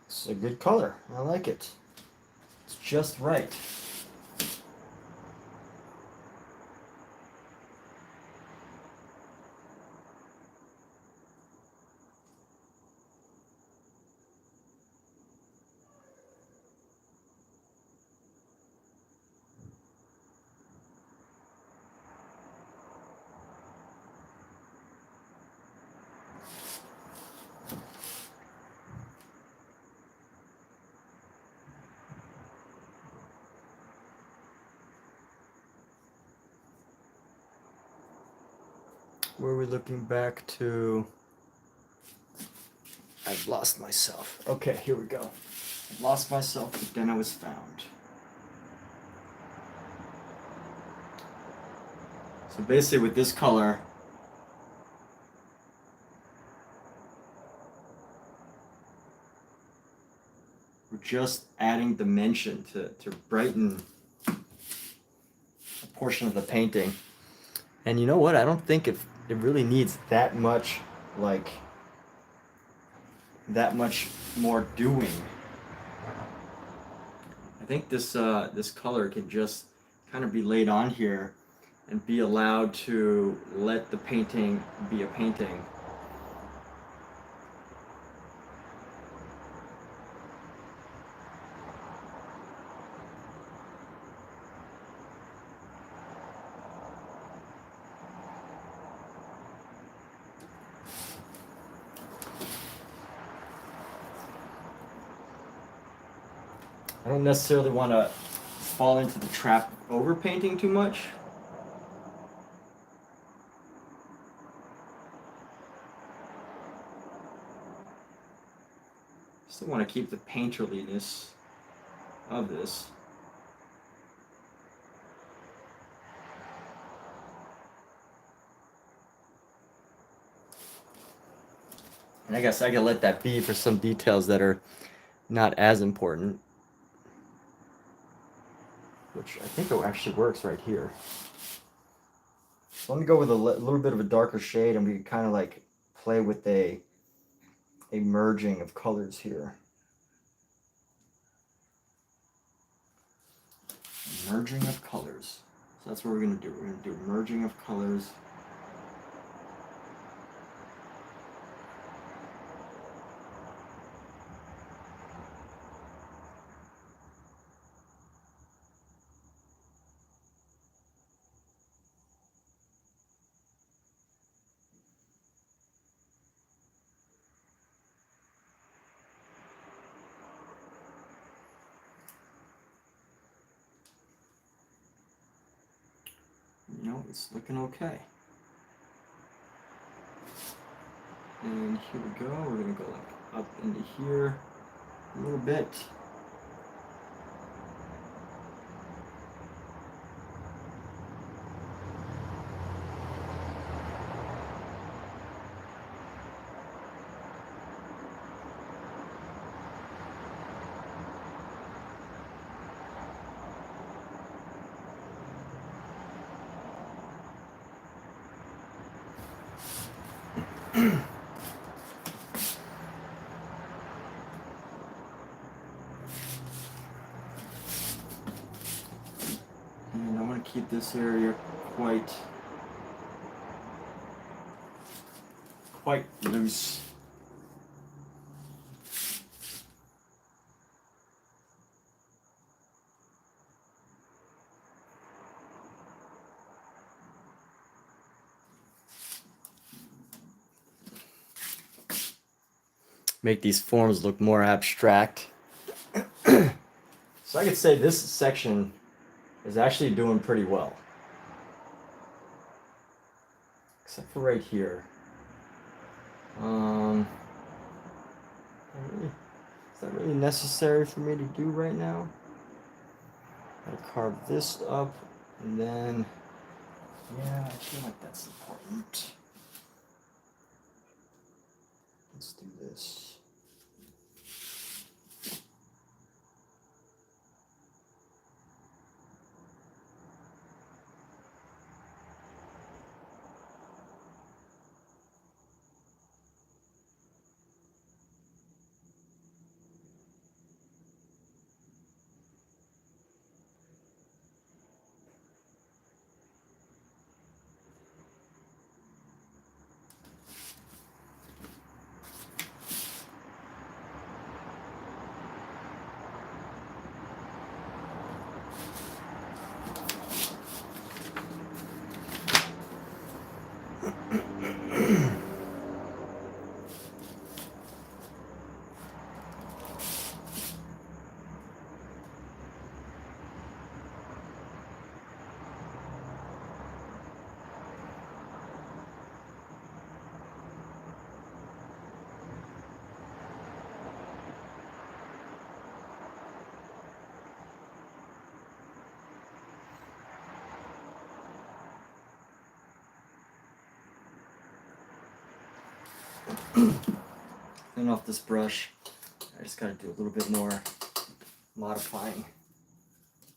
it's a good color. I like it. It's just right. Where are we looking back to? I've lost myself. Okay, here we go. I lost myself, but then I was found. So basically with this color, we're just adding dimension to brighten a portion of the painting. And you know what? I don't think it really needs that much, like, that much more doing. I think this this color can just kind of be laid on here and be allowed to let the painting be a painting. I don't necessarily want to fall into the trap of overpainting too much. Still want to keep the painterliness of this. And I guess I can let that be for some details that are not as important. Which I think it actually works right here. So let me go with a little bit of a darker shade, and we can kind of like play with a merging of colors here. Merging of colors. So that's what we're going to do. We're going to do merging of colors. You know, it's looking okay. And here we go. We're going to go like up into here a little bit. And I want to keep this area quite loose. Make these forms look more abstract. So I could say this section is actually doing pretty well. Except for right here. Is that really necessary for me to do right now? I'll carve this up, and then, yeah, I feel like that's important. Let's do this. Clean off this brush. I just gotta do a little bit more modifying.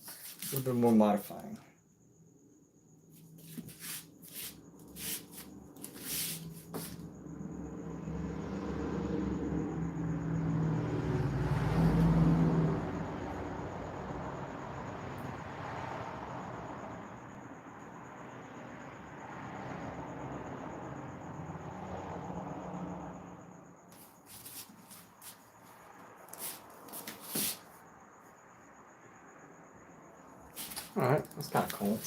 A little bit more modifying. All right, that's kind of cool.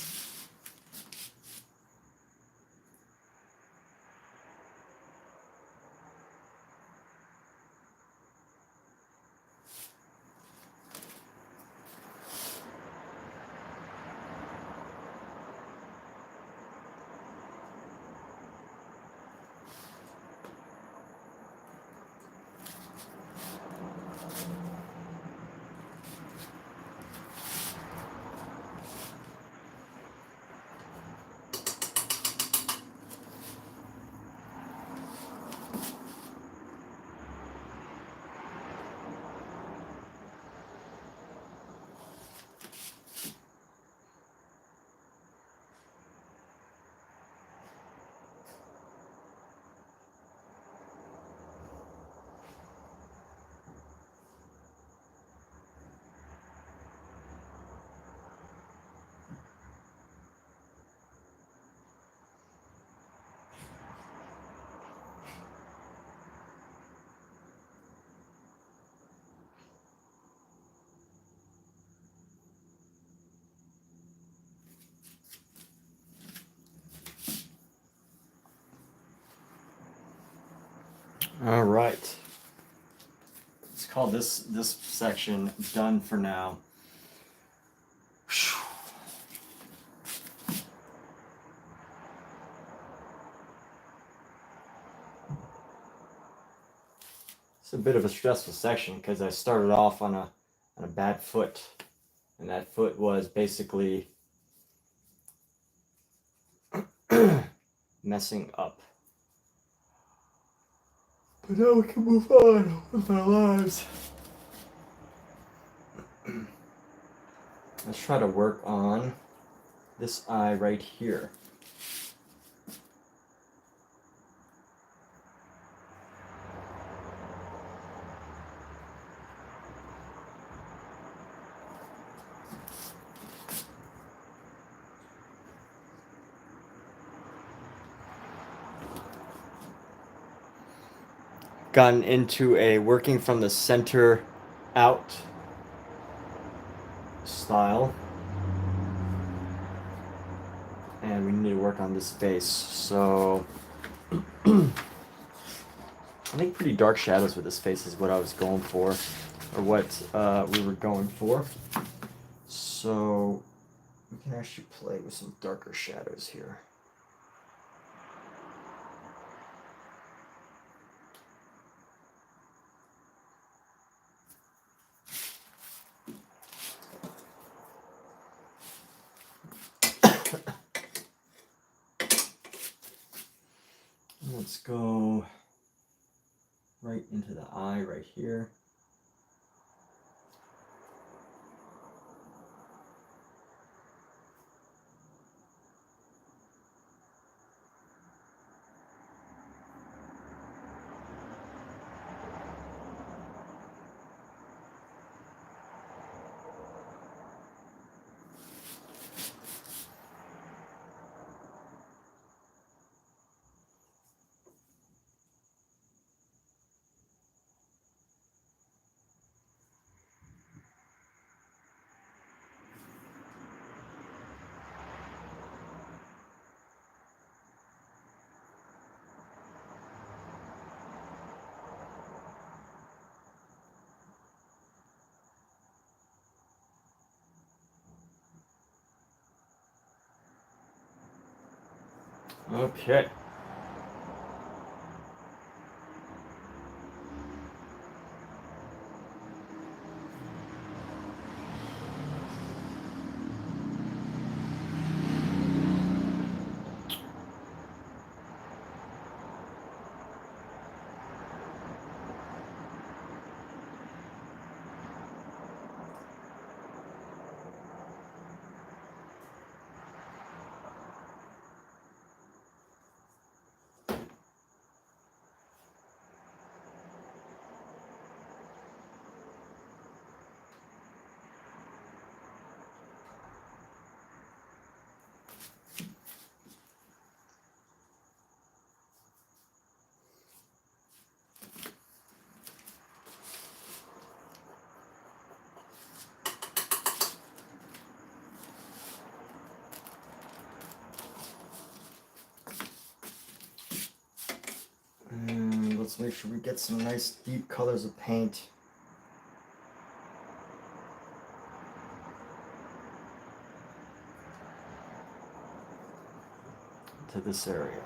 All right. Let's call this section done for now. It's a bit of a stressful section because I started off on a bad foot, and that foot was basically messing up. But now we can move on with our lives. Let's try to work on this eye right here. Gotten into a working from the center out style, and we need to work on this face. So I think pretty dark shadows with this face is what I was going for, or what we were going for. So we can actually play with some darker shadows here. Let's go right into the eye right here. Okay. Let's make sure we get some nice deep colors of paint. To this area.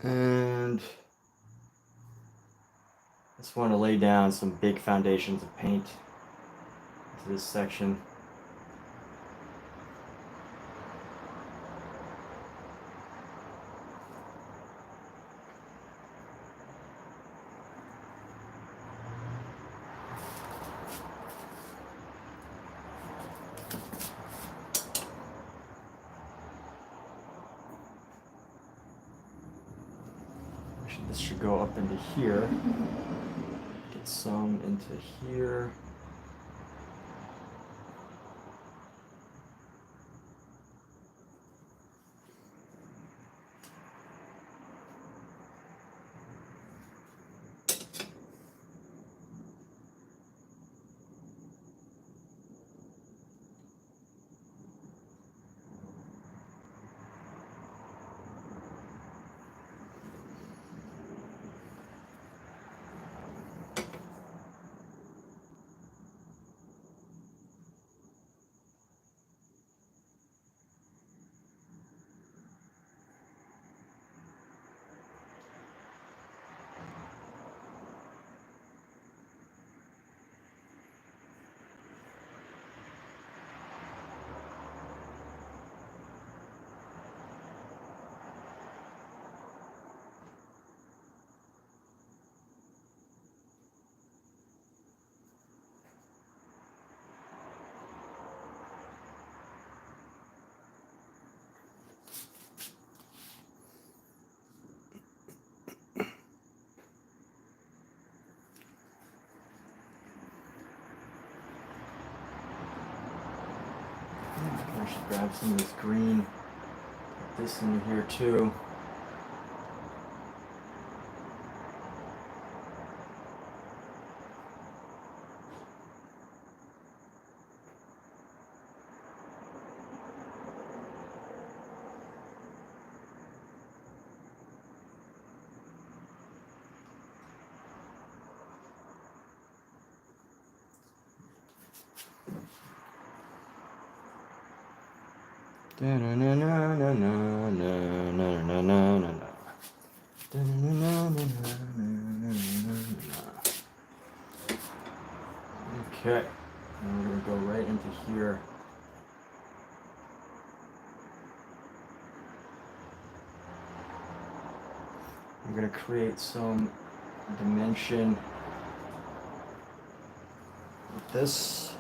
And I just want to lay down some big foundations of paint to this section. This should go up into here. Get some into here. I should grab some of this green, put this in here too. Okay, and we're going to go right into here. I'm going to create some dimension with this.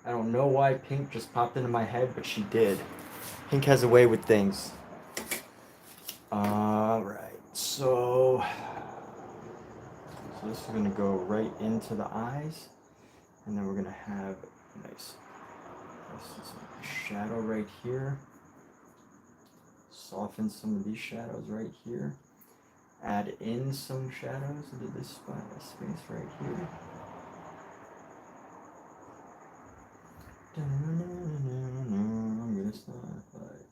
I don't know why pink just popped into my head, but she did. Pink has a way with things. Alright, so this is going to go right into the eyes, and then we're going to have a nice shadow right here. Soften some of these shadows right here. Add in some shadows into this space right here. I'm gonna start a fight.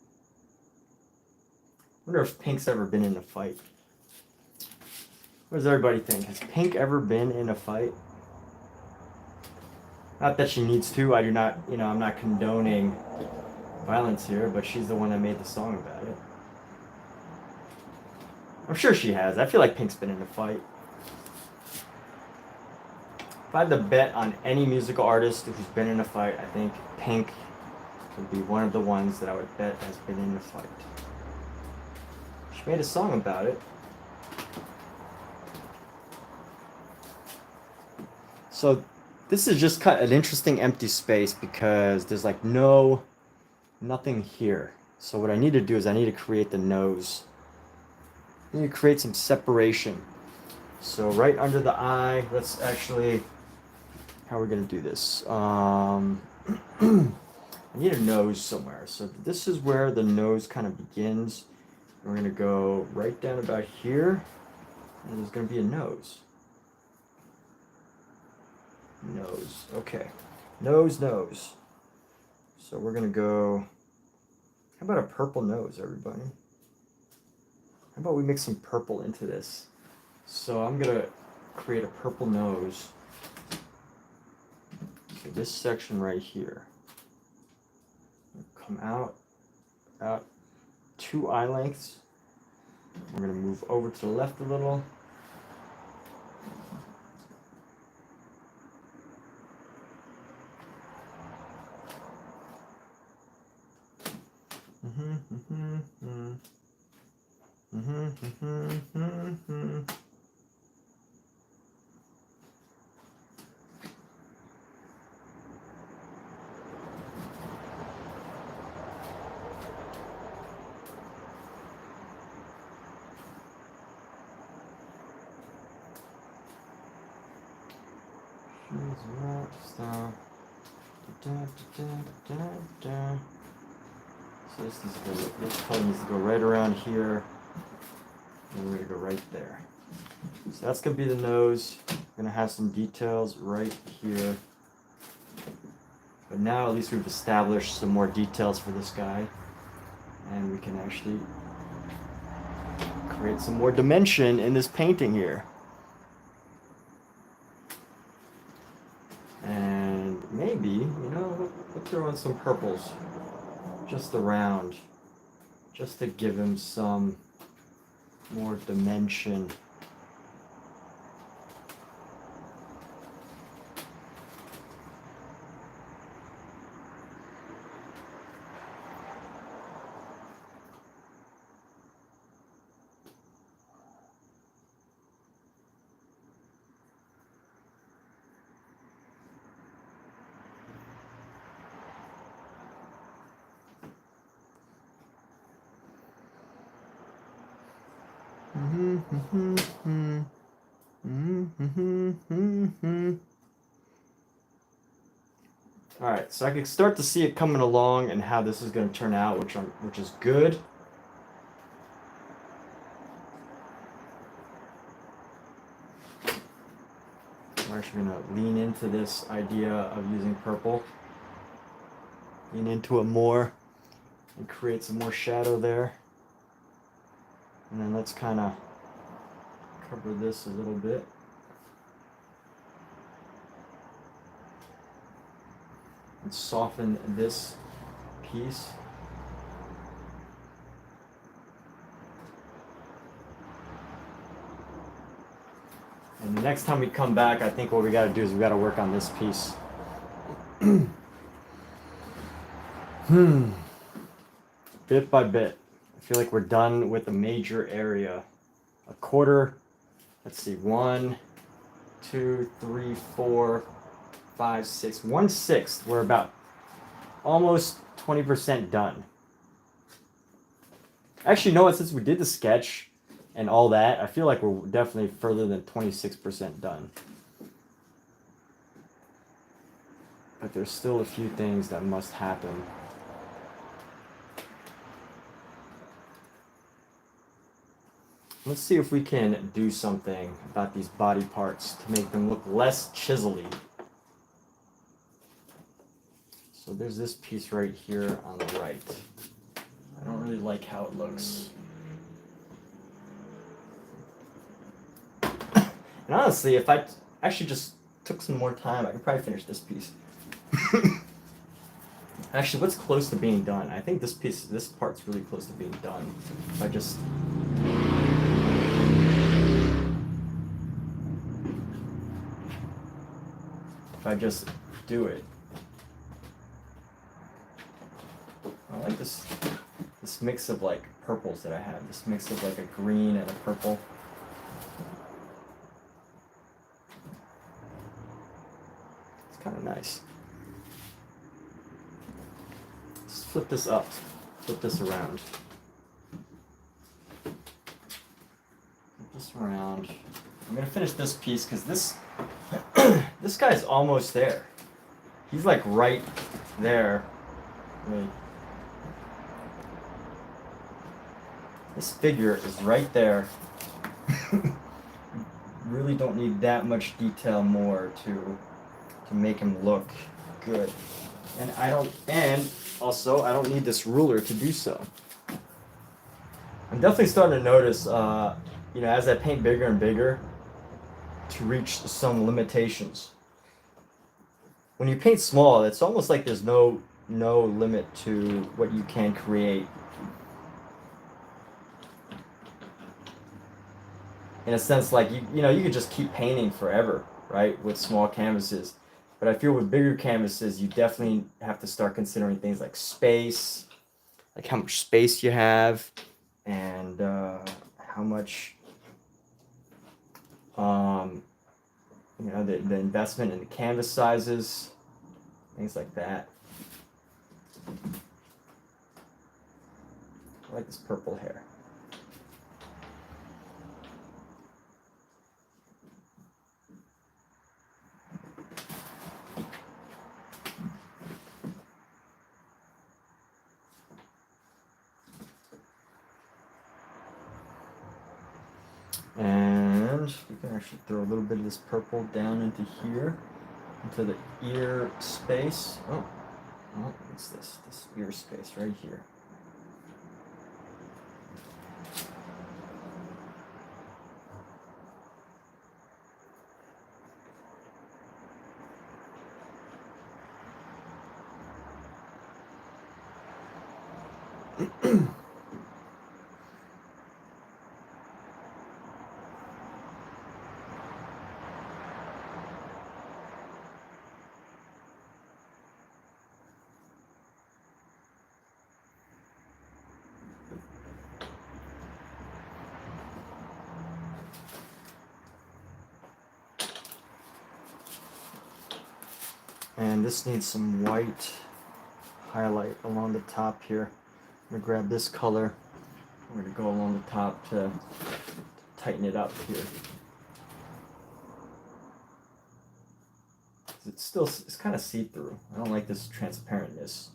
Wonder if Pink's ever been in a fight. What does everybody think? Has Pink ever been in a fight? Not that she needs to. I do not, I'm not condoning violence here, but she's the one that made the song about it. I'm sure she has. I feel like Pink's been in a fight. If I had to bet on any musical artist who's been in a fight, I think Pink would be one of the ones that I would bet has been in a fight. She made a song about it. So this is just kind of an interesting empty space because there's like nothing here. So what I need to do is I need to create the nose. I need to create some separation. So right under the eye, let's actually, how are we gonna do this? I need a nose somewhere. So this is where the nose kind of begins. We're gonna go right down about here, and there's gonna be a nose. Nose, okay. Nose. So we're gonna go, how about a purple nose, everybody? How about we mix some purple into this? So I'm gonna create a purple nose. So this section right here. Come out 2 eye lengths. We're gonna move over to the left a little. So this color needs to go right around here, and we're gonna go right there. So that's gonna be the nose. We're gonna have some details right here. But now at least we've established some more details for this guy, and we can actually create some more dimension in this painting here. And maybe, you know, we'll throw in some purples just around, just to give him some more dimension. All right, so I can start to see it coming along and how this is going to turn out, which is good. We're actually going to lean into this idea of using purple. Lean into it more and create some more shadow there. And then let's kind of cover this a little bit. And soften this piece. And the next time we come back, I think what we got to do is we got to work on this piece. Bit by bit. I feel like we're done with the major area. A quarter, let's see, 1, 2, 3, 4, 5, 6, 1/6. We're about almost 20% done. Actually, you know what, since we did the sketch and all that, I feel like we're definitely further than 26% done. But there's still a few things that must happen. Let's see if we can do something about these body parts to make them look less chiselly. So there's this piece right here on the right. I don't really like how it looks. And honestly, if I actually just took some more time, I could probably finish this piece. Actually, what's close to being done? I think this part's really close to being done. If I just do it. I like this mix of like purples that I have. This mix of like a green and a purple. It's kind of nice. Let's flip this up. flip this around. Flip this around. I'm gonna finish this piece because this this guy's almost there. He's like right there. Wait. This figure is right there. Really don't need that much detail more to make him look good. And also I don't need this ruler to do so. I'm definitely starting to notice, you know, as I paint bigger and bigger, to reach some limitations. When you paint small, it's almost like there's no limit to what you can create. In a sense, like you know, you could just keep painting forever, right, with small canvases. But I feel with bigger canvases, you definitely have to start considering things like space, like how much space you have, and how much, you know, the investment in the canvas sizes, things like that. I like this purple hair. And we can actually throw a little bit of this purple down into here, into the ear space. Oh, what's this? This ear space right here. And this needs some white highlight along the top here. I'm gonna grab this color. I'm gonna go along the top to tighten it up here. It's kind of see-through. I don't like this transparentness.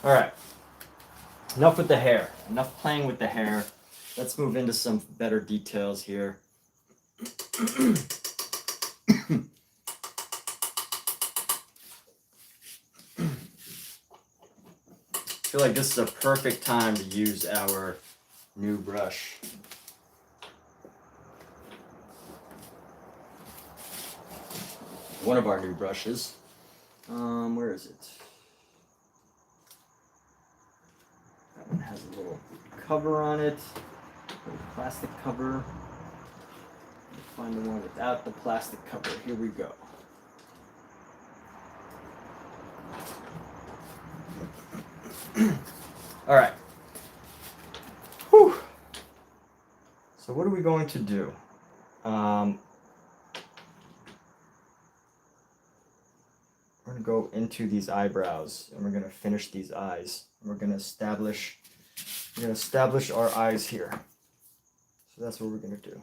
All right, enough with the hair, enough playing with the hair. Let's move into some better details here. I feel like this is a perfect time to use our new brush. One of our new brushes. Where is it? That one has a little cover on it, a little plastic cover. Find the one without the plastic cover. Here we go. All right. Whew. So what are we going to do? We're going to go into these eyebrows and we're going to finish these eyes. And we're going to establish our eyes here. So that's what we're going to do.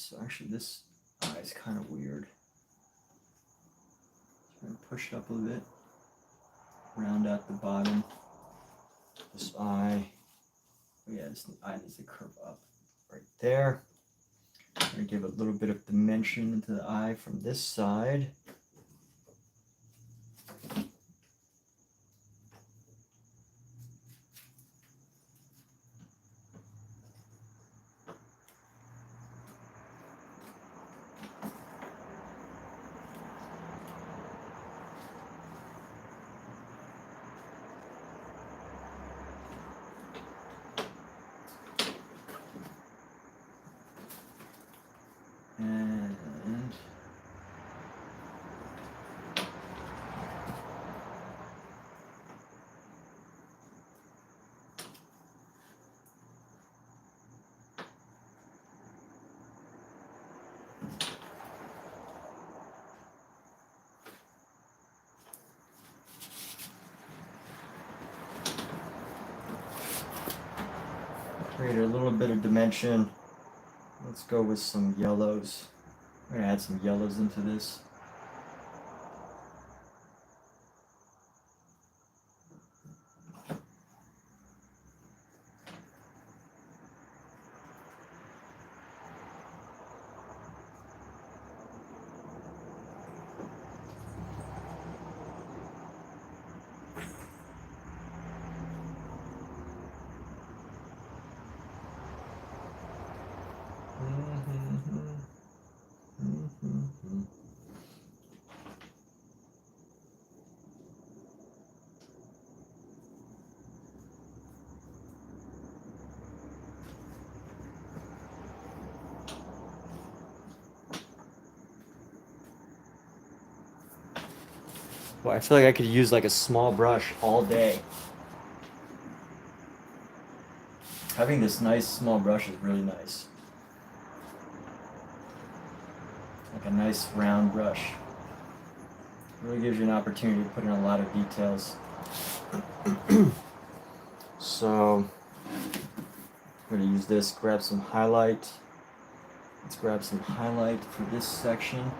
So actually this eye is kind of weird. Try and push it up a little bit. Round out the bottom. This eye. Oh yeah, this eye needs to curve up right there. I'm going to give a little bit of dimension into the eye from this side. And create a little bit of dimension. Let's go with some yellows. I'm going to add some yellows into this. Well, I feel like I could use like a small brush all day. Having this nice small brush is really nice. Like a nice round brush. Really gives you an opportunity to put in a lot of details. So I'm going to use this, grab some highlight. Let's grab some highlight for this section.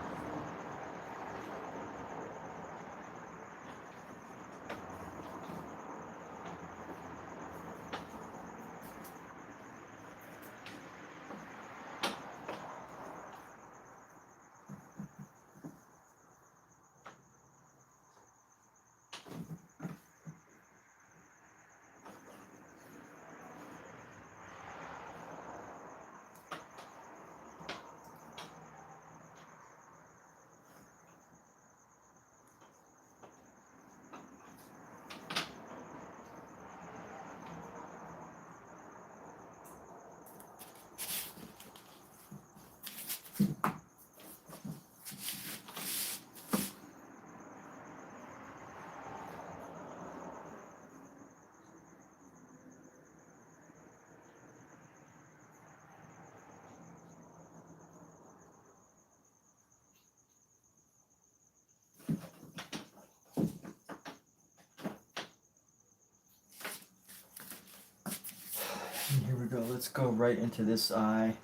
And here we go. Let's go right into this eye.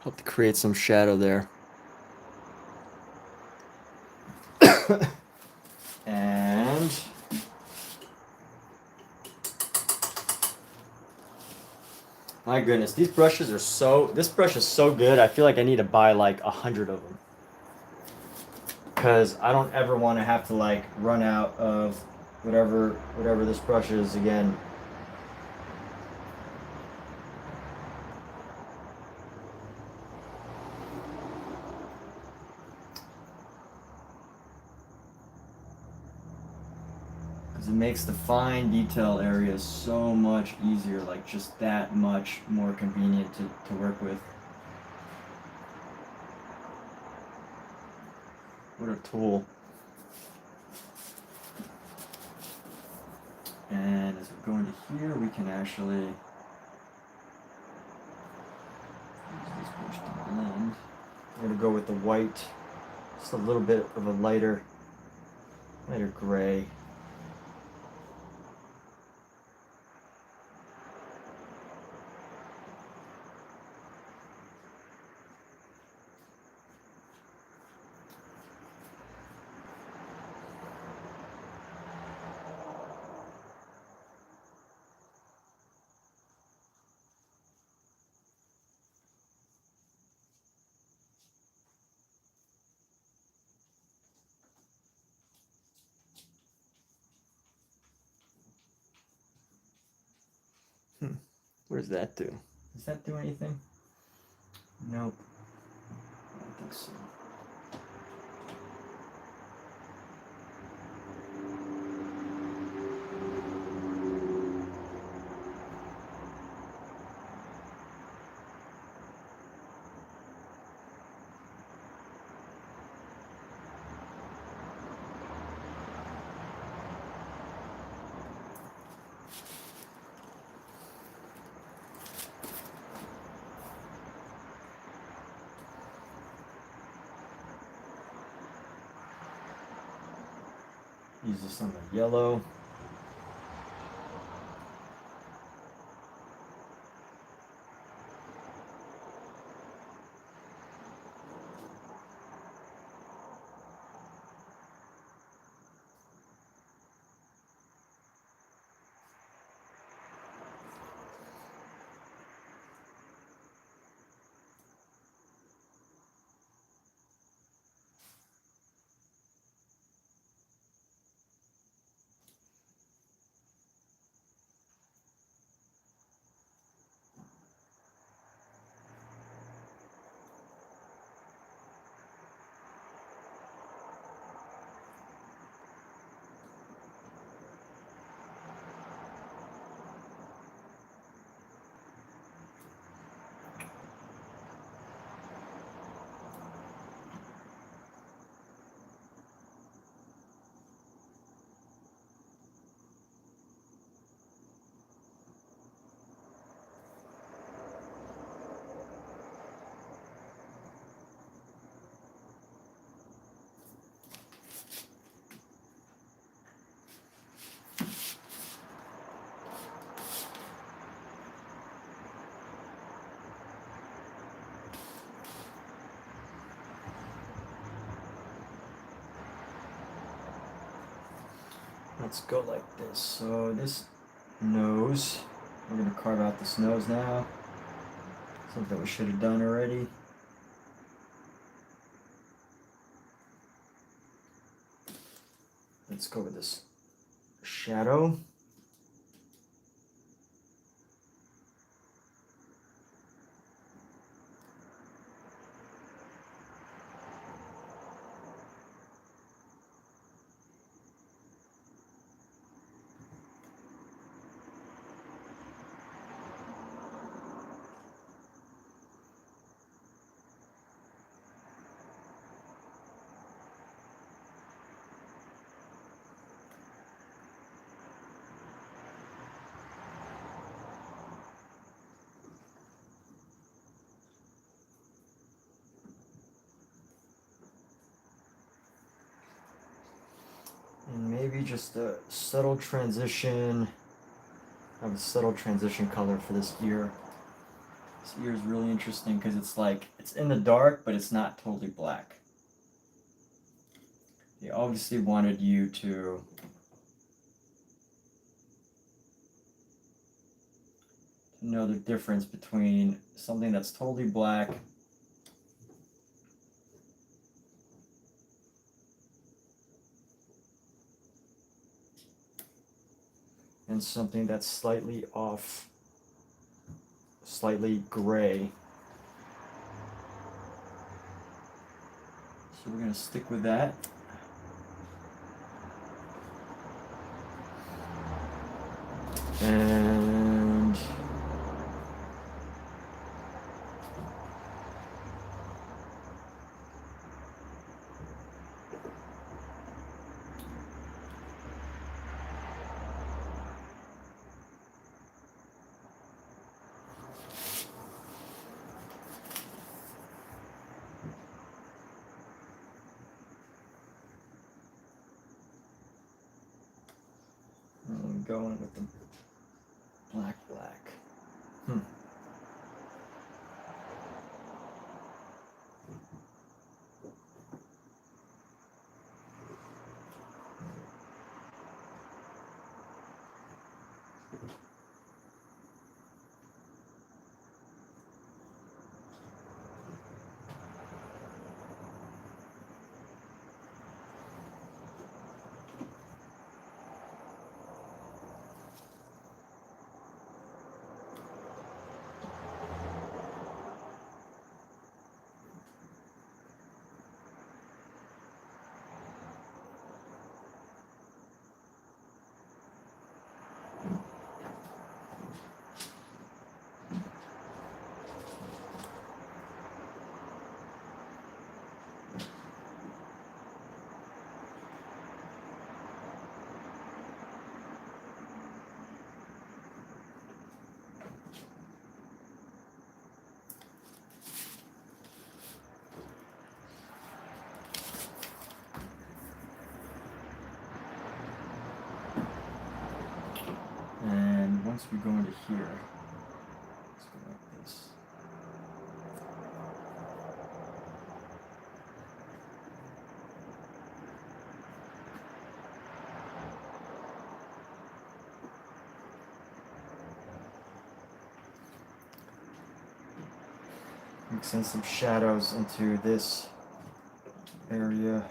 Help to create some shadow there. And my goodness, these brushes are this brush is so good. I feel like I need to buy like 100 of them. Because I don't ever want to have to like run out of whatever this brush is again. It makes the fine detail areas so much easier, like just that much more convenient to work with. What a tool. And as we go into here, we can actually use this brush to blend. We're going to go with the white Just a little bit of a lighter gray. What does that do? Does that do anything? Nope. I don't think so. Use this on the yellow. Let's go like this. So this nose, we're gonna carve out this nose now. Something we should have done already. Let's go with this shadow. And maybe just a subtle transition. I have a subtle transition color for this ear. This ear is really interesting because it's like, it's in the dark, but it's not totally black. They obviously wanted you to know the difference between something that's totally black and something that's slightly off, slightly gray. So we're going to stick with that. And going with the black? And once we go into here, let's go like this. Mix in some shadows into this area.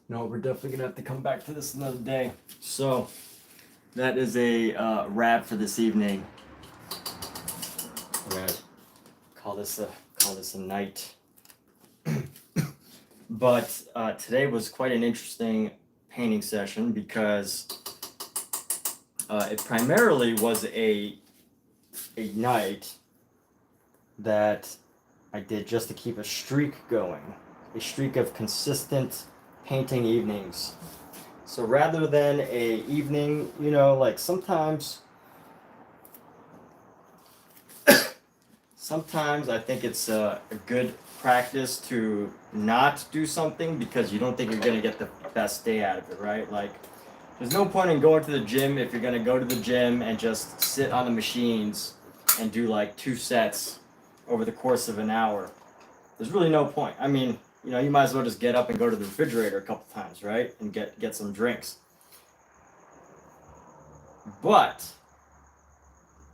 No, we're definitely gonna have to come back to this another day. So that is a wrap for this evening. We're gonna call this a night. But today was quite an interesting painting session because it primarily was a night that I did just to keep a streak going, a streak of consistent painting evenings. So rather than a evening, you know, like sometimes I think it's a good practice to not do something because you don't think you're going to get the best day out of it, right? Like There's no point in going to the gym if you're gonna go to the gym and just sit on the machines and do like 2 sets over the course of an hour. There's really no point. I mean, you know, you might as well just get up and go to the refrigerator a couple times, right? And get some drinks. But,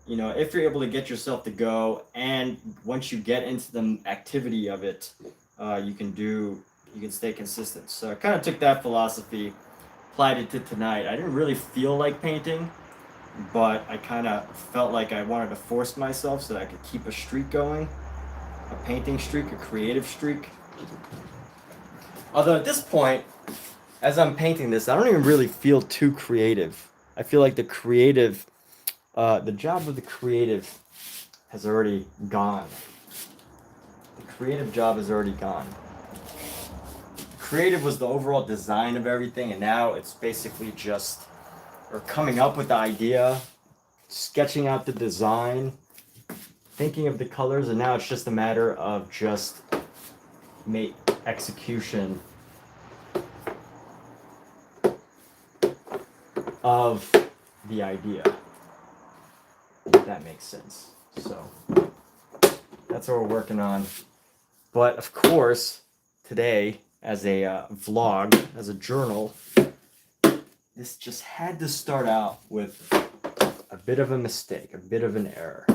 you know, if you're able to get yourself to go, and once you get into the activity of it, you can stay consistent. So I kind of took that philosophy, applied it to tonight. I didn't really feel like painting, but I kind of felt like I wanted to force myself so that I could keep a streak going, a painting streak, a creative streak. Although at this point, as I'm painting this, I don't even really feel too creative. I feel like the job of the creative has already gone. The creative job is already gone. Creative was the overall design of everything, and now it's basically just coming up with the idea, sketching out the design, thinking of the colors, and now it's just a matter of just execution of the idea. If that makes sense. So that's what we're working on. But of course, today, as a vlog, as a journal, this just had to start out with a bit of a mistake, a bit of an error.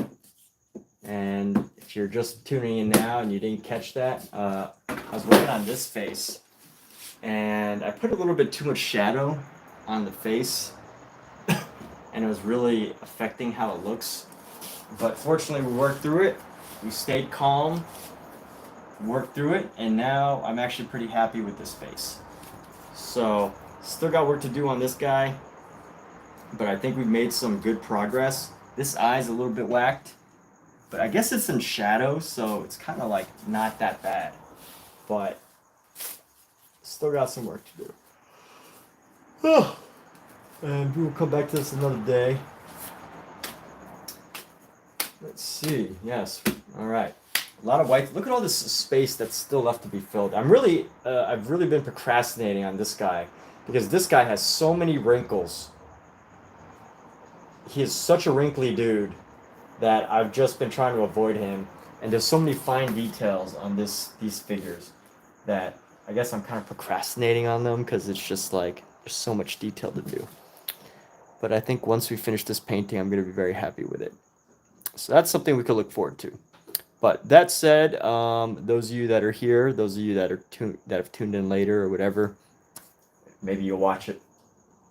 And if you're just tuning in now and you didn't catch that, I was working on this face, and I put a little bit too much shadow on the face, and it was really affecting how it looks. But fortunately, we worked through it. We stayed calm, worked through it, and now I'm actually pretty happy with this face. So, still got work to do on this guy, but I think we've made some good progress. This eye's a little bit whacked, but I guess it's in shadow, so it's kind of like not that bad. But still got some work to do. Oh, and we will come back to this another day. Let's see. Yes. All right. A lot of white. Look at all this space that's still left to be filled. I've really been procrastinating on this guy because this guy has so many wrinkles. He is such a wrinkly dude that I've just been trying to avoid him. And there's so many fine details on these figures that I guess I'm kind of procrastinating on them because it's just like there's so much detail to do. But I think once we finish this painting, I'm going to be very happy with it. So that's something we could look forward to. But that said, those of you that are here, those of you that have tuned in later or whatever, maybe you'll watch it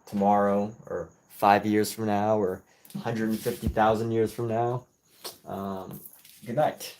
tomorrow or 5 years from now or 150,000 years from now. Good night.